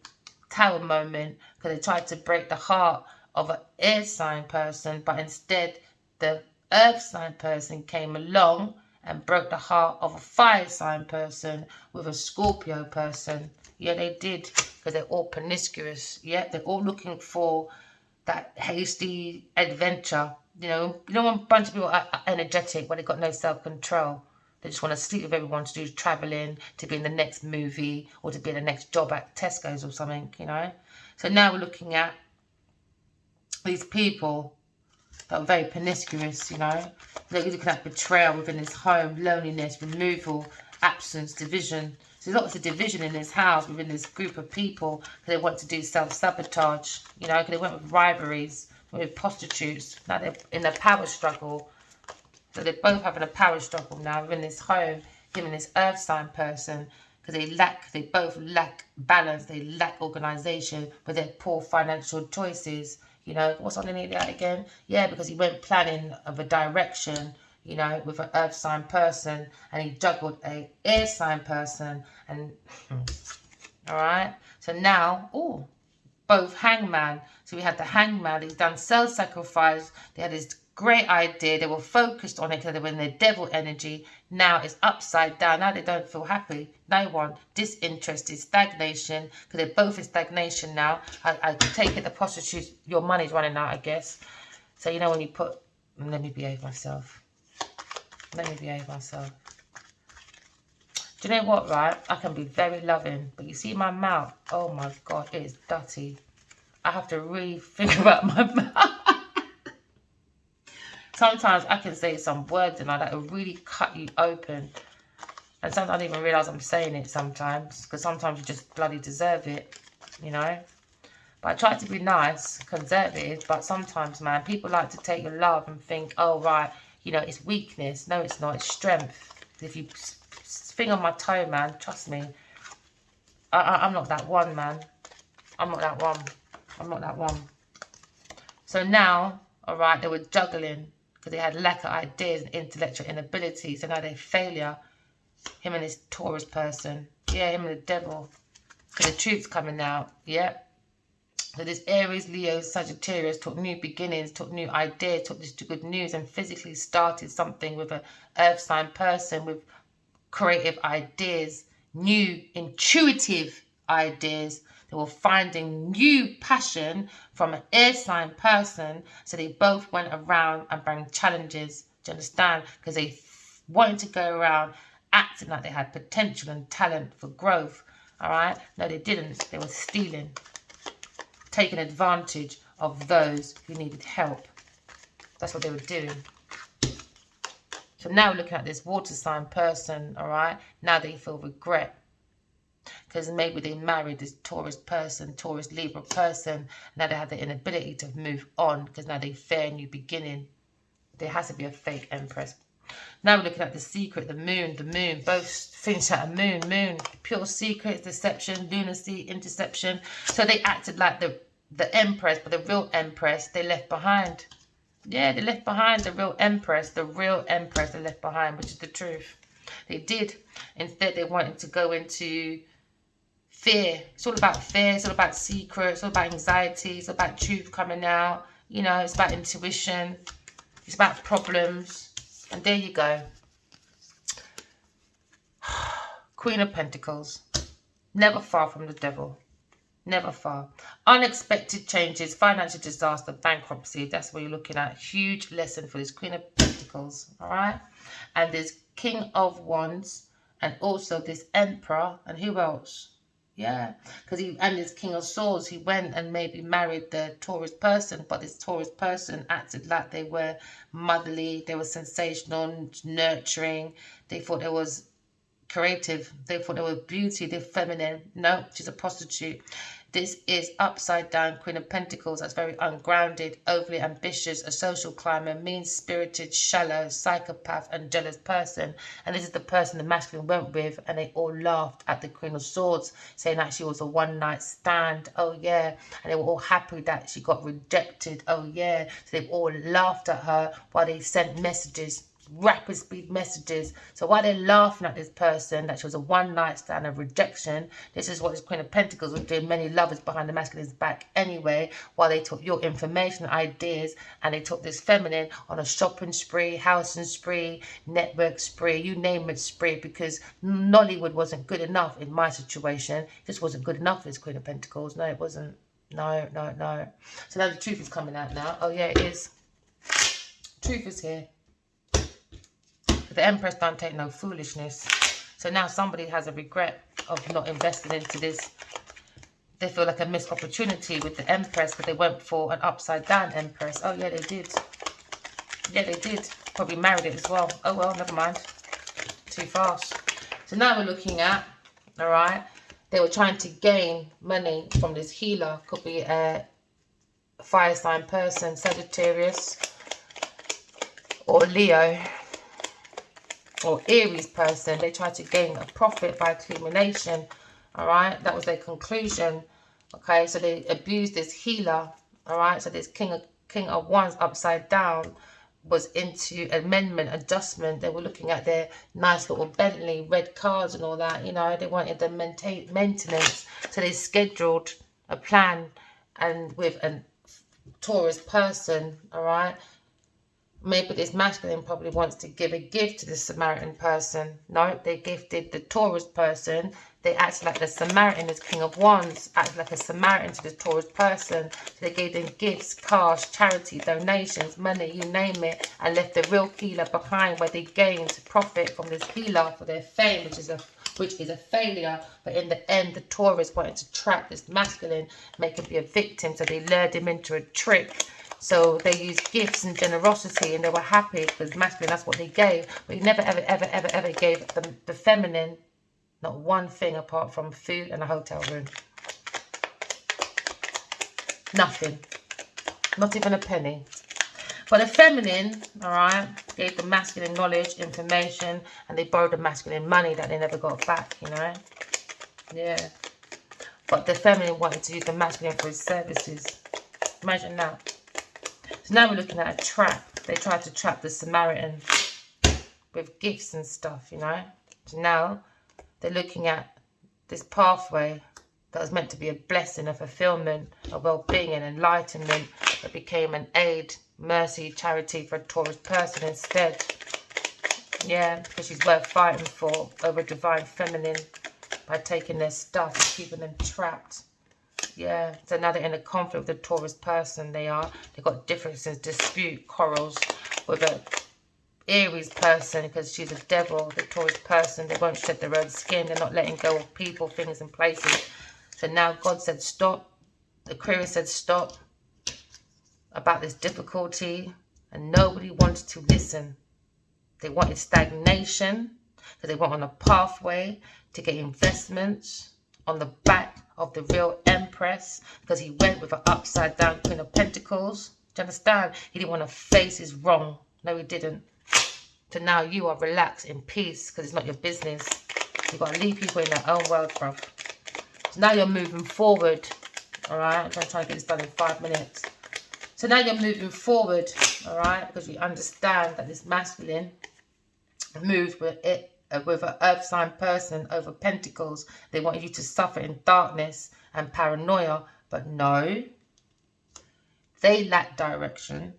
[SPEAKER 1] tower moment because they tried to break the heart of an air sign person, but instead the earth sign person came along and broke the heart of a fire sign person with a Scorpio person. Yeah, they did, because they're all promiscuous. Yeah, they're all looking for that hasty adventure. You know when a bunch of people are energetic, but they've got no self-control. They just want to sleep with everyone, to do travelling, to be in the next movie, or to be in the next job at Tesco's or something, you know. So now we're looking at these people that are very promiscuous, you know. They're looking at betrayal within this home, loneliness, removal, absence, division. So there's lots of division in this house within this group of people, because they want to do self-sabotage, you know, because they went with rivalries, with prostitutes. Now they're in a power struggle. So they're both having a power struggle now within this home, him and this earth sign person, because they both lack balance, they lack organisation with their poor financial choices. You know, what's underneath that again? Yeah, because he went planning of a direction, you know, with an earth sign person, and he juggled a air sign person, and all right. So now, oh, both hangman. So we had the hangman. He's done self-sacrifice. They had this great idea. They were focused on it because they were in their devil energy. Now it's upside down. Now they don't feel happy. No one. Disinterested. Stagnation. Because they're both in stagnation now. I take it the prostitutes, your money's running out, I guess. So, you know, when you put... Let me behave myself. Let me behave myself. Do you know what, right? I can be very loving. But you see my mouth? Oh, my God. It is dirty. I have to really think about my mouth. Sometimes I can say some words and that will really cut you open. And sometimes I don't even realise I'm saying it sometimes. Because sometimes you just bloody deserve it. You know? But I try to be nice, conservative, but sometimes, man, people like to take your love and think, oh, right, you know, it's weakness. No, it's not. It's strength. If you finger on my toe, man, trust me, I'm not that one, man. I'm not that one. I'm not that one. So now, all right, they were juggling because they had lack of ideas and intellectual inability. So now they're failure. Him and this Taurus person. Yeah, him and the devil. Because the truth's coming out. Yeah. So this Aries, Leo, Sagittarius took new beginnings, took new ideas, took this to good news and physically started something with an earth sign person with creative ideas, new intuitive ideas. They were finding new passion from an air sign person. So they both went around and bring challenges. Do you understand? Because they wanted to go around acting like they had potential and talent for growth. All right? No, they didn't. They were stealing, taking advantage of those who needed help. That's what they were doing. So now we're looking at this water sign person, all right? Now they feel regret. Because maybe they married this Taurus person, Taurus Libra person. Now they have the inability to move on because now they fear a new beginning. There has to be a fake empress. Now we're looking at the secret, the moon, both things at a moon, pure secret, deception, lunacy, interception. So they acted like the empress, but the real empress they left behind. Yeah, they left behind the real empress they left behind, which is the truth. They did. Instead, they wanted to go into fear. It's all about fear. It's all about secrets. It's all about anxiety. It's all about truth coming out. You know, it's about intuition. It's about problems. And there you go. Queen of Pentacles. Never far from the devil. Never far. Unexpected changes, financial disaster, bankruptcy. That's what you're looking at. Huge lesson for this Queen of Pentacles. All right. And there's King of Wands. And also this Emperor. And who else? Yeah. Because and this King of Swords. He went and maybe married the Taurus person. But this Taurus person acted like they were motherly. They were sensational, nurturing. They thought there was creative. They thought they were beauty. They're feminine. No, she's a prostitute. This is upside down Queen of Pentacles. That's very ungrounded, overly ambitious, a social climber, mean-spirited, shallow, psychopath and jealous person. And this is the person the masculine went with, and they all laughed at the Queen of Swords, saying that she was a one-night stand. Oh yeah. And they were all happy that she got rejected. Oh yeah. So they've all laughed at her while they sent messages, rapid speed messages. So while they're laughing at this person that she was a one night stand of rejection, this is what this Queen of Pentacles was doing. Many lovers behind the masculine's back anyway, while they took your information, ideas, and they took this feminine on a shopping spree, housing spree, network spree, you name it spree, because Nollywood wasn't good enough in my situation. This wasn't good enough for this Queen of Pentacles. No, it wasn't. No. So now the truth is coming out now. Oh yeah, it is. Truth is here. The Empress don't take no foolishness. So now somebody has a regret of not investing into this. They feel like a missed opportunity with the Empress because they went for an upside down Empress. Oh yeah, they did. Yeah, they did. Probably married it as well. Oh well, never mind. Too fast. So now we're looking at, all right, they were trying to gain money from this healer. Could be a fire sign person, Sagittarius or Leo. Or Aries person. They tried to gain a profit by accumulation. All right, that was their conclusion. Okay, so they abused this healer. All right, so this King of Wands upside down was into amendment, adjustment. They were looking at their nice little Bentley, red cars and all that. You know, they wanted the maintenance, so they scheduled a plan and with a Taurus person. All right. Maybe this masculine probably wants to give a gift to the Samaritan person. No, they gifted the Taurus person. They acted like the Samaritan, this King of Wands, acted like a Samaritan to the Taurus person. So they gave them gifts, cash, charity, donations, money, you name it, and left the real healer behind, where they gained profit from this healer for their fame, which is a failure. But in the end, the Taurus wanted to trap this masculine, make him be a victim. So they lured him into a trick. So they used gifts and generosity, and they were happy because masculine, that's what they gave. But he never, ever gave the feminine not one thing apart from food and a hotel room. Nothing. Not even a penny. But the feminine, all right, gave the masculine knowledge, information, and they borrowed the masculine money that they never got back, you know. Yeah. But the feminine wanted to use the masculine for his services. Imagine that. So now we're looking at a trap. They tried to trap the Samaritan with gifts and stuff, you know. So now they're looking at this pathway that was meant to be a blessing, a fulfillment, a well-being and enlightenment, that became an aid, mercy, charity for a Taurus person instead. Yeah, because she's worth fighting for over divine feminine by taking their stuff and keeping them trapped. Yeah, so now they're in a conflict with the Taurus person. They've got differences, dispute, quarrels with a Aries person because she's a devil. The Taurus person, they won't shed their own skin. They're not letting go of people, things and places. So now God said stop. The Aquarius said stop about this difficulty, and nobody wanted to listen. They wanted stagnation because they went on a pathway to get investments on the back of the real Empress, because he went with an upside down Queen of Pentacles. Do you understand? He didn't want to face his wrong. No, he didn't. So now you are relaxed in peace because it's not your business. You've got to leave people in their own world, bruv. So now you're moving forward. All right, I'm going to try and get this done in 5 minutes. So now you're moving forward, all right, because you understand that this masculine moves with it, with an earth sign person over Pentacles. They want you to suffer in darkness and paranoia, but no, they lack direction.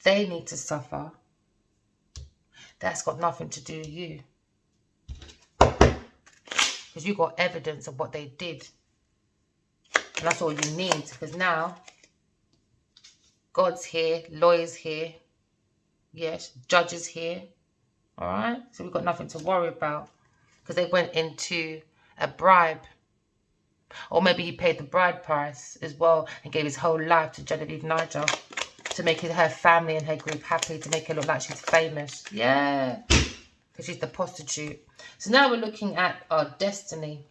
[SPEAKER 1] They need to suffer. That's got nothing to do with you, because you got evidence of what they did, and that's all you need. Because now God's here, lawyers here, yes, judges here. All right, so we've got nothing to worry about, because they went into a bribe, or maybe he paid the bride price as well and gave his whole life to Genevieve Nigel to make her family and her group happy, to make her look like she's famous. Yeah, because she's the prostitute. So now we're looking at our destiny.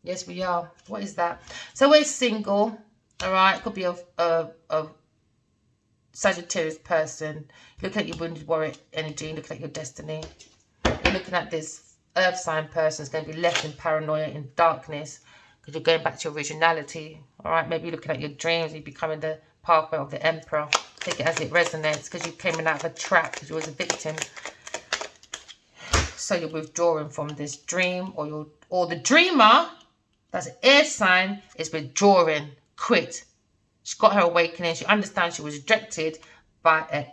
[SPEAKER 1] Yes, we are. What is that? So we're single. All right, it could be a Sagittarius person. Look at your wounded warrior energy. Look at your destiny. You're looking at this earth sign person is going to be left in paranoia, in darkness, because you're going back to your originality. All right, maybe you're looking at your dreams. You're becoming the pathway of the Emperor. Take it as it resonates, because you came in out of a trap because you was a victim. So you're withdrawing from this dream, or the dreamer, that's an air sign, is withdrawing. Quit. She got her awakening. She understands she was rejected by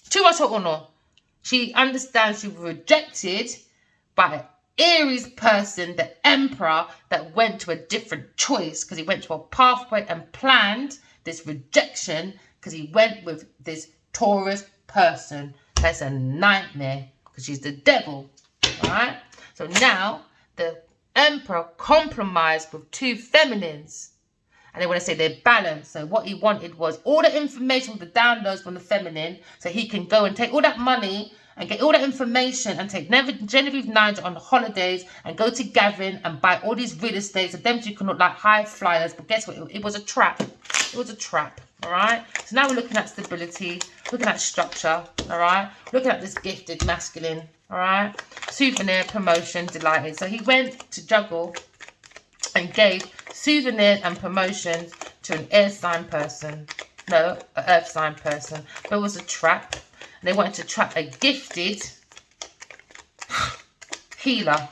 [SPEAKER 1] too much or no. She understands she was rejected by an Aries person, the Emperor, that went to a different choice, because he went to a pathway and planned this rejection because he went with this Taurus person. That's a nightmare, because she's the devil. All right. So now the Emperor compromised with two feminines, and they want to say they're balanced. So what he wanted was all the information, the downloads from the feminine, so he can go and take all that money and get all that information and take Genevieve Nigel on holidays and go to Gavin and buy all these real estate, so them two can look like high flyers. But guess what? It was a trap. It was a trap. All right. So now we're looking at stability, looking at structure. All right. Looking at this gifted masculine. All right. Souvenir, promotion, delighted. So he went to juggle and gave souvenirs and promotions to an air sign person. No, an earth sign person. But it was a trap. And they wanted to trap a gifted healer.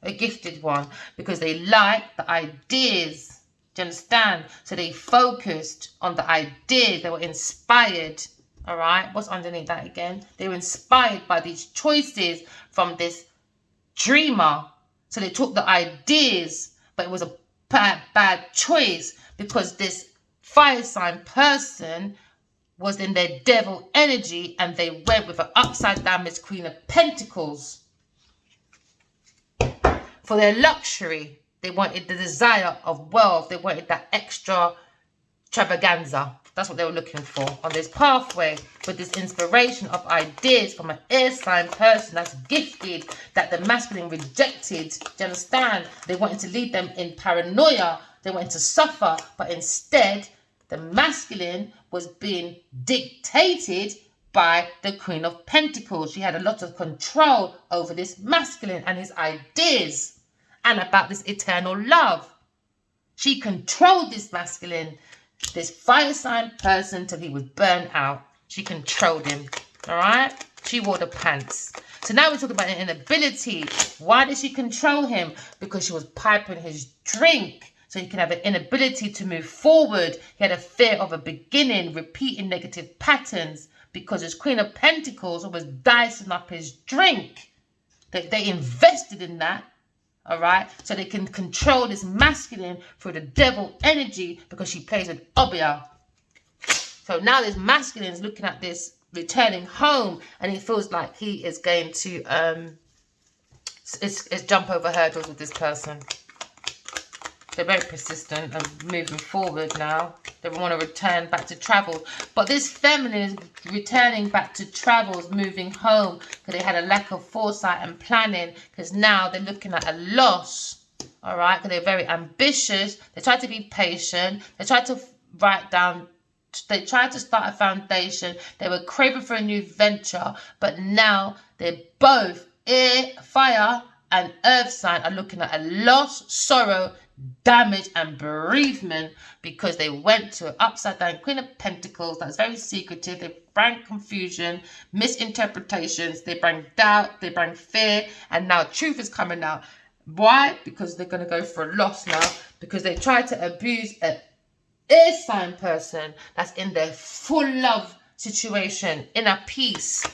[SPEAKER 1] A gifted one. Because they liked the ideas. Do you understand? So they focused on the ideas. They were inspired. All right. What's underneath that again? They were inspired by these choices from this dreamer. So they took the ideas, but it was a bad choice, because this fire sign person was in their devil energy, and they went with an upside down Miss Queen of Pentacles. For their luxury, they wanted the desire of wealth. They wanted that extra extravaganza. That's what they were looking for on this pathway, with this inspiration of ideas from an air sign person that's gifted, that the masculine rejected. Do you understand? They wanted to lead them in paranoia. They wanted to suffer, but instead, the masculine was being dictated by the Queen of Pentacles. She had a lot of control over this masculine and his ideas and about this eternal love. She controlled this masculine, this fire sign person, till he was burnt out. She controlled him, all right? She wore the pants. So now we're talking about an inability. Why did she control him? Because she was piping his drink. So he can have an inability to move forward. He had a fear of a beginning, repeating negative patterns, because his Queen of Pentacles was dicing up his drink. They invested in that. All right, so they can control this masculine through the devil energy, because she plays with Obia. So now this masculine is looking at this returning home, and he feels like he is going to it's jump over hurdles with this person. They're very persistent and moving forward now. They want to return back to travel. But this feminine is returning back to travels, moving home, because they had a lack of foresight and planning, because now they're looking at a loss. All right, because they're very ambitious. They try to be patient. They try to write down. They tried to start a foundation. They were craving for a new venture. But now they're both air, fire, and earth sign are looking at a loss, sorrow, damage and bereavement, because they went to an upside down Queen of Pentacles that's very secretive. They bring confusion, misinterpretations, they bring doubt, they bring fear, and now truth is coming out. Why? Because they're going to go for a loss now, because they tried to abuse an air sign person that's in their full love situation, inner peace.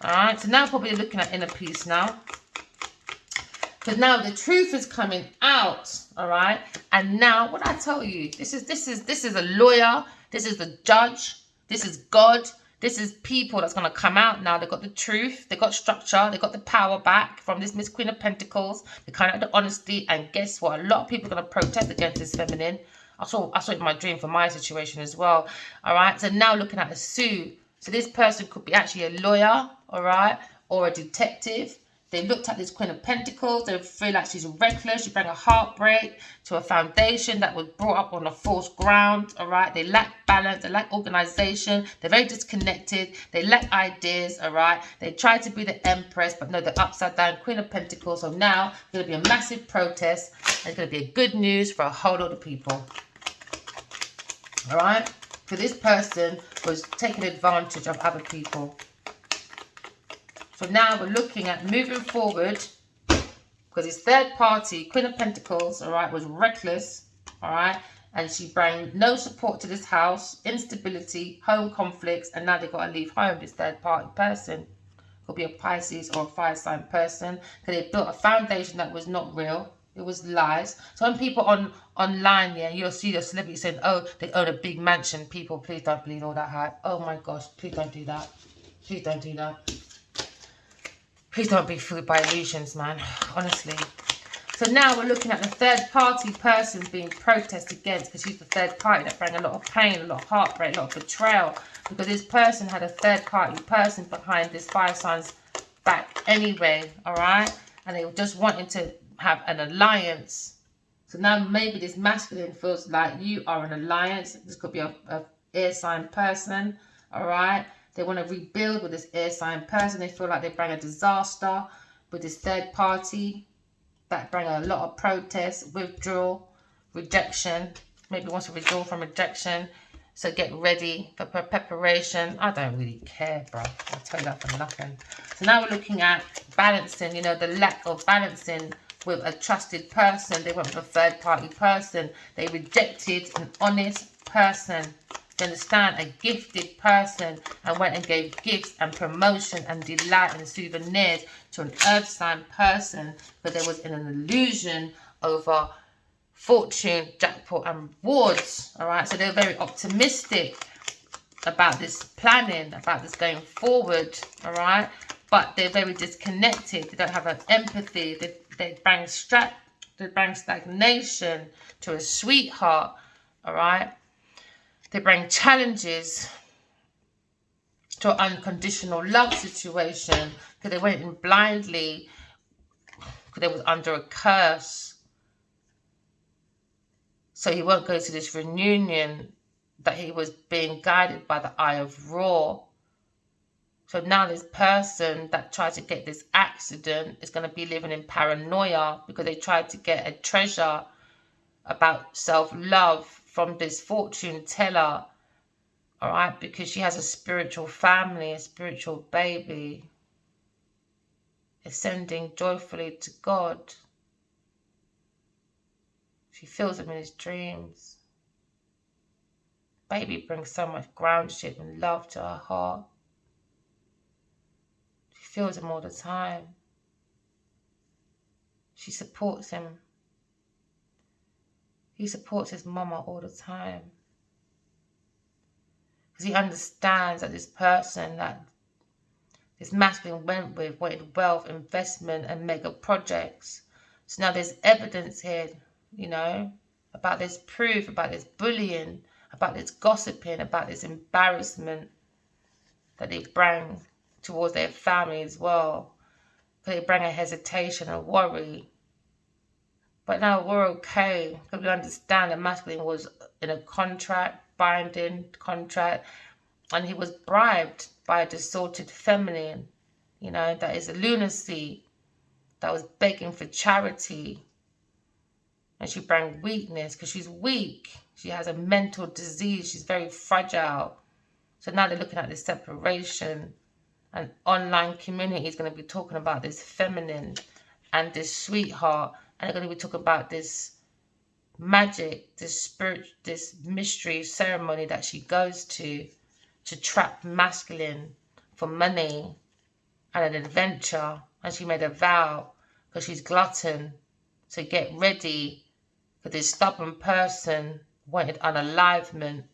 [SPEAKER 1] All right, so now probably looking at inner peace now. Because now the truth is coming out, all right? And now, what I tell you, this is a lawyer, this is the judge, this is God, this is people that's going to come out now. They've got the truth, they've got structure, they've got the power back from this Miss Queen of Pentacles. They kind of the honesty, and guess what? A lot of people are going to protest against this feminine. I saw it in my dream for my situation as well, all right? So now looking at a suit. So this person could be actually a lawyer, all right, or a detective. They looked at this Queen of Pentacles. They feel like she's reckless. She bring a heartbreak to a foundation that was brought up on a false ground. All right. They lack balance. They lack organization. They're very disconnected. They lack ideas. All right. They try to be the Empress, but no, the upside down Queen of Pentacles. So now it's going to be a massive protest. And it's going to be a good news for a whole lot of people. All right. So this person was taking advantage of other people. So now we're looking at moving forward, because his third party, Queen of Pentacles, all right, was reckless, all right, and she brought no support to this house, instability, home conflicts, and now they've got to leave home, this third party person. Could be a Pisces or a fire sign person, because they built a foundation that was not real. It was lies. So when people online, yeah, you'll see the celebrities saying, oh, they own a big mansion. People, please don't believe all that hype. Oh my gosh, please don't do that. Please don't do that. Please don't be fooled by illusions, man. Honestly. So now we're looking at the third party person being protested against, because she's the third party that bring a lot of pain, a lot of heartbreak, a lot of betrayal. Because this person had a third party person behind this fire sign's back anyway, alright? And they were just wanting to have an alliance. So now maybe this masculine feels like you are an alliance. This could be a air sign person, alright? They want to rebuild with this air sign person. They feel like they bring a disaster with this third party that bring a lot of protests, withdrawal, rejection. Maybe wants to withdraw from rejection. So get ready for preparation. I don't really care, bro. I'll tell you that for nothing. So now we're looking at balancing, you know, the lack of balancing with a trusted person. They went with a third party person. They rejected an honest person. You understand? A gifted person, and went and gave gifts and promotion and delight and souvenirs to an earth sign person, but there was an illusion over fortune, jackpot and rewards. All right, so they're very optimistic about this planning, about this going forward. All right, but they're very disconnected. They don't have an empathy. They bring stagnation to a sweetheart. All right. They bring challenges to an unconditional love situation because they went in blindly, because they was under a curse. So he won't go to this reunion that he was being guided by the Eye of Ra. So now this person that tried to get this accident is going to be living in paranoia because they tried to get a treasure about self-love from this fortune teller. All right, because she has a spiritual family, a spiritual baby, ascending joyfully to God. She feels him in his dreams. Baby brings so much groundship and love to her heart. She feels him all the time. She supports him. He supports his mama all the time. Because he understands that this person that this masculine went with wanted wealth, investment, and mega projects. So now there's evidence here, you know, about this proof, about this bullying, about this gossiping, about this embarrassment that they bring towards their family as well. They bring a hesitation and worry. But now we're okay because we understand that masculine was in a binding contract, and he was bribed by a distorted feminine, you know, that is a lunacy, that was begging for charity. And she brought weakness because she's weak. She has a mental disease. She's very fragile. So now they're looking at this separation. And online community is going to be talking about this feminine and this sweetheart. And they're going to be talking about this magic, this spirit, this mystery ceremony that she goes to trap masculine for money and an adventure. And she made a vow because she's glutton. So get ready, because this stubborn person wanted unalivement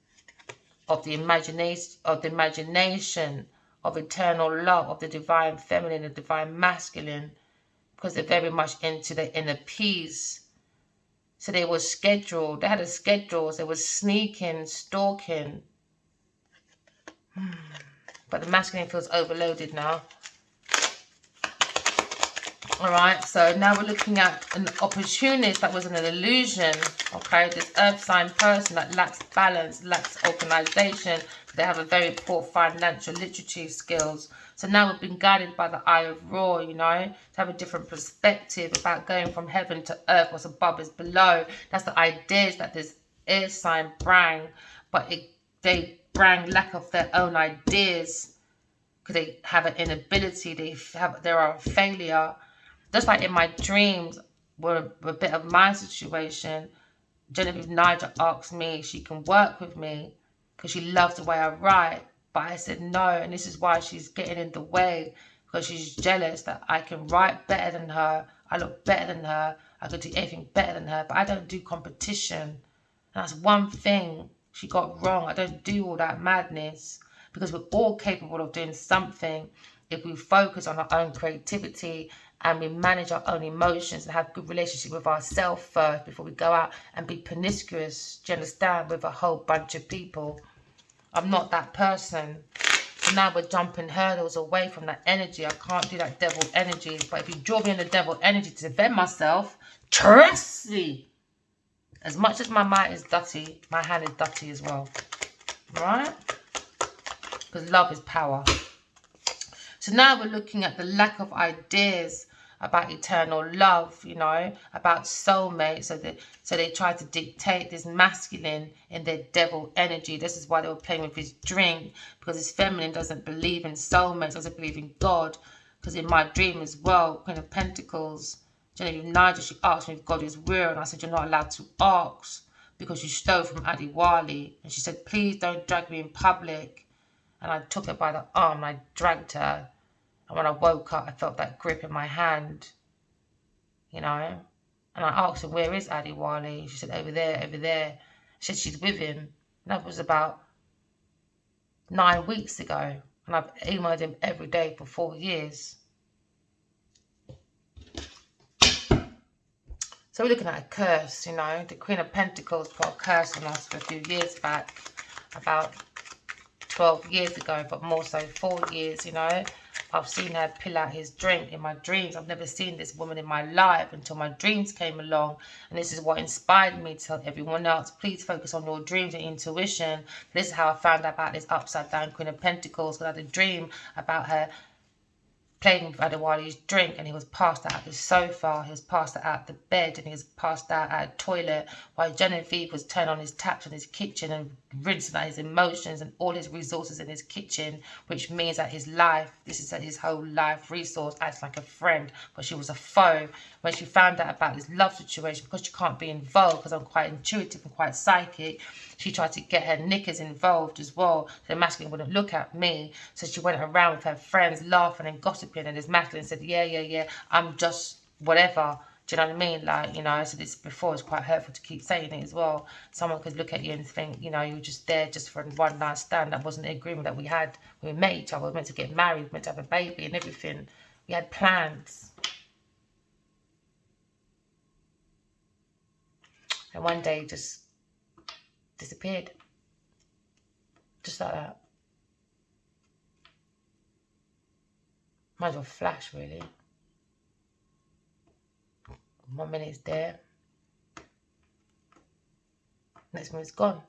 [SPEAKER 1] of the imagination, of eternal love, of the divine feminine, the divine masculine, because they're very much into the inner peace. So they were scheduled, they had a schedule, they were sneaking, stalking. But the masculine feels overloaded now. Alright, so now we're looking at an opportunist that was an illusion. Okay, this earth sign person that lacks balance, lacks organization. They have a very poor financial literacy skills. So now we've been guided by the Eye of Ra, you know, to have a different perspective about going from heaven to earth. What's above is below. That's the ideas that this air sign bring. But they bring lack of their own ideas because they have an inability. They are a failure. Just like in my dreams, were a bit of my situation. Genevieve Nigel asked me if she can work with me because she loves the way I write. But I said no, and this is why she's getting in the way, because she's jealous that I can write better than her, I look better than her, I could do everything better than her, but I don't do competition. And that's one thing she got wrong. I don't do all that madness, because we're all capable of doing something if we focus on our own creativity and we manage our own emotions and have good relationship with ourselves first before we go out and be promiscuous, do you understand, with a whole bunch of people. I'm not that person. So now we're jumping hurdles away from that energy. I can't do that devil energy. But if you draw me in the devil energy to defend myself, trust me. As much as my mind is dirty, my hand is dirty as well. Right? Because love is power. So now we're looking at the lack of ideas about eternal love, you know, about soulmates. So they try to dictate this masculine in their devil energy. This is why they were playing with his drink, because his feminine doesn't believe in soulmates, doesn't believe in God. Because in my dream as well, Queen of Pentacles, Genevieve Nigel, she asked me if God is real, and I said, you're not allowed to ask because you stole from Adiwali. And she said, please don't drag me in public. And I took her by the arm and I dragged her. And when I woke up, I felt that grip in my hand, you know. And I asked her, where is Adiwali? She said, over there, over there. She said she's with him. And that was about 9 weeks ago. And I've emailed him every day for 4 years. So we're looking at a curse, you know. The Queen of Pentacles put a curse on us for a few years back. about 12 years ago, but more so 4 years, you know. I've seen her pill out his drink in my dreams. I've never seen this woman in my life until my dreams came along. And this is what inspired me to tell everyone else, please focus on your dreams and intuition. This is how I found out about this upside down Queen of Pentacles, because I had a dream about her playing with Adewale's drink, and he was passed out the sofa, he was passed out the bed, and he was passed out at a toilet, while Genevieve was turning on his taps in his kitchen and rinsing out his emotions and all his resources in his kitchen, which means that his life, this is his whole life resource, acts like a friend, but she was a foe. When she found out about this love situation, because she can't be involved, because I'm quite intuitive and quite psychic, she tried to get her knickers involved as well. So the masculine wouldn't look at me. So she went around with her friends laughing and gossiping. And this masculine said, yeah, I'm just whatever. Do you know what I mean? Like, you know, I said this before, it's quite hurtful to keep saying it as well. Someone could look at you and think, you know, you were just there just for a one night stand. That wasn't the agreement that we had. We met each other. We were meant to get married, we were meant to have a baby and everything. We had plans. And one day just disappeared. Just like that. Might as well flash, really. 1 minute it's there. Next minute's gone.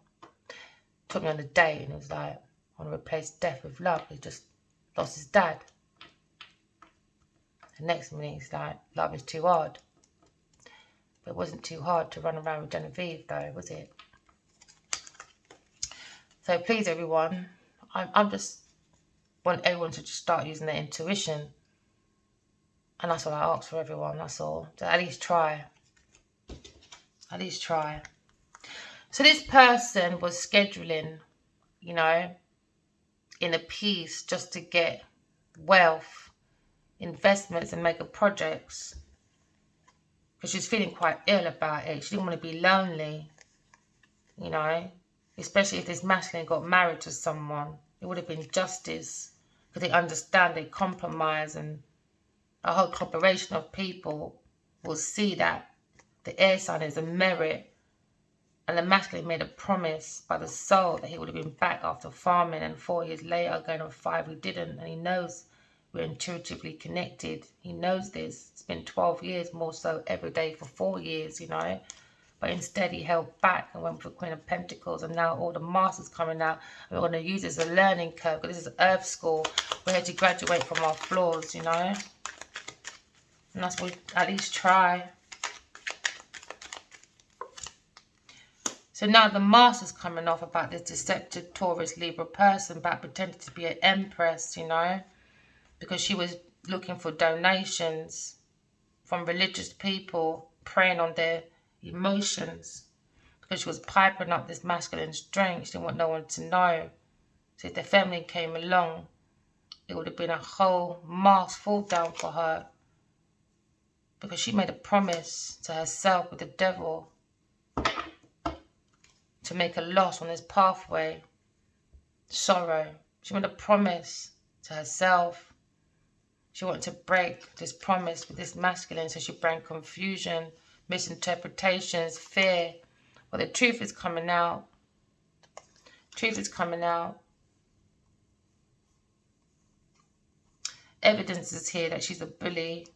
[SPEAKER 1] Took me on a date and it was like, I want to replace death with love. He just lost his dad. The next minute it's like, love is too hard. But it wasn't too hard to run around with Genevieve though, was it? So please everyone, I'm just want everyone to just start using their intuition. And that's all I ask for everyone, that's all. So at least try. At least try. So this person was scheduling, you know, in a piece just to get wealth, investments and mega projects. Because she was feeling quite ill about it. She didn't want to be lonely, you know. Especially if this masculine got married to someone. It would have been justice. Because they understand, they compromise, and a whole corporation of people will see that the air sign is a merit. And the masculine made a promise by the soul that he would have been back after farming, and 4 years later, going on 5, we didn't. And he knows we're intuitively connected. He knows this. It's been 12 years, more so every day for 4 years, you know. But instead he held back and went for Queen of Pentacles, and now all the masters coming out. And we're going to use this as a learning curve, because this is Earth School. We're here to graduate from our flaws, you know. And that's what we at least try. So now the master's coming off about this deceptive Taurus Libra person, about pretending to be an empress, you know. Because she was looking for donations from religious people, preying on their emotions, because she was piping up this masculine's drink. She didn't want no one to know. So if the family came along, it would have been a whole mask fall down for her, because she made a promise to herself with the devil to make a loss on this pathway. Sorrow. She made a promise to herself. She wanted to break this promise with this masculine, so she brought confusion, misinterpretations, fear. Well, the truth is coming out. Truth is coming out. Evidence is here that she's a bully.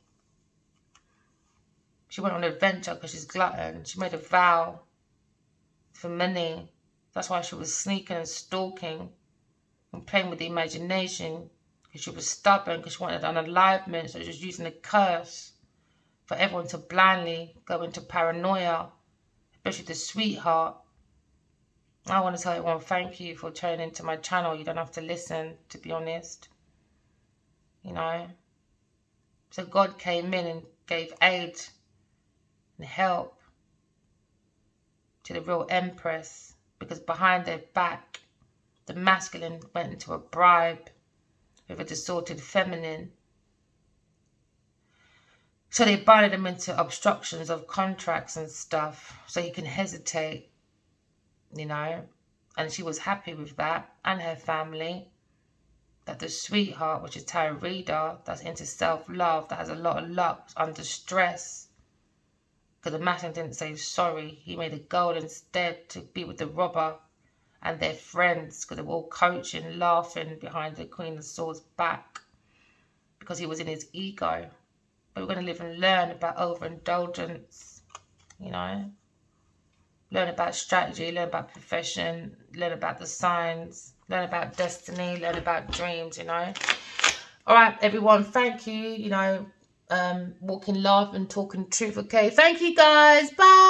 [SPEAKER 1] She went on an adventure because she's glutton. She made a vow for money. That's why she was sneaking and stalking and playing with the imagination, because she was stubborn, because she wanted unalivement. So she was using a curse for everyone to blindly go into paranoia, especially the sweetheart. I want to tell everyone thank you for tuning into my channel. You don't have to listen, to be honest. You know. So God came in and gave aid and help to the real empress, because behind their back, the masculine went into a bribe with a distorted feminine. So they binded him into obstructions of contracts and stuff, so he can hesitate, you know. And she was happy with that, and her family, that the sweetheart, which is tarot reader, that's into self-love, that has a lot of luck, under stress. Because the masculine didn't say sorry. He made a goal instead to be with the robber and their friends, because they were all coaching, laughing behind the Queen of Swords' back because he was in his ego. But we're going to live and learn about overindulgence, you know. Learn about strategy, learn about profession, learn about the signs, learn about destiny, learn about dreams, you know. All right, everyone, thank you, you know, walking love and talking truth, okay? Thank you, guys. Bye.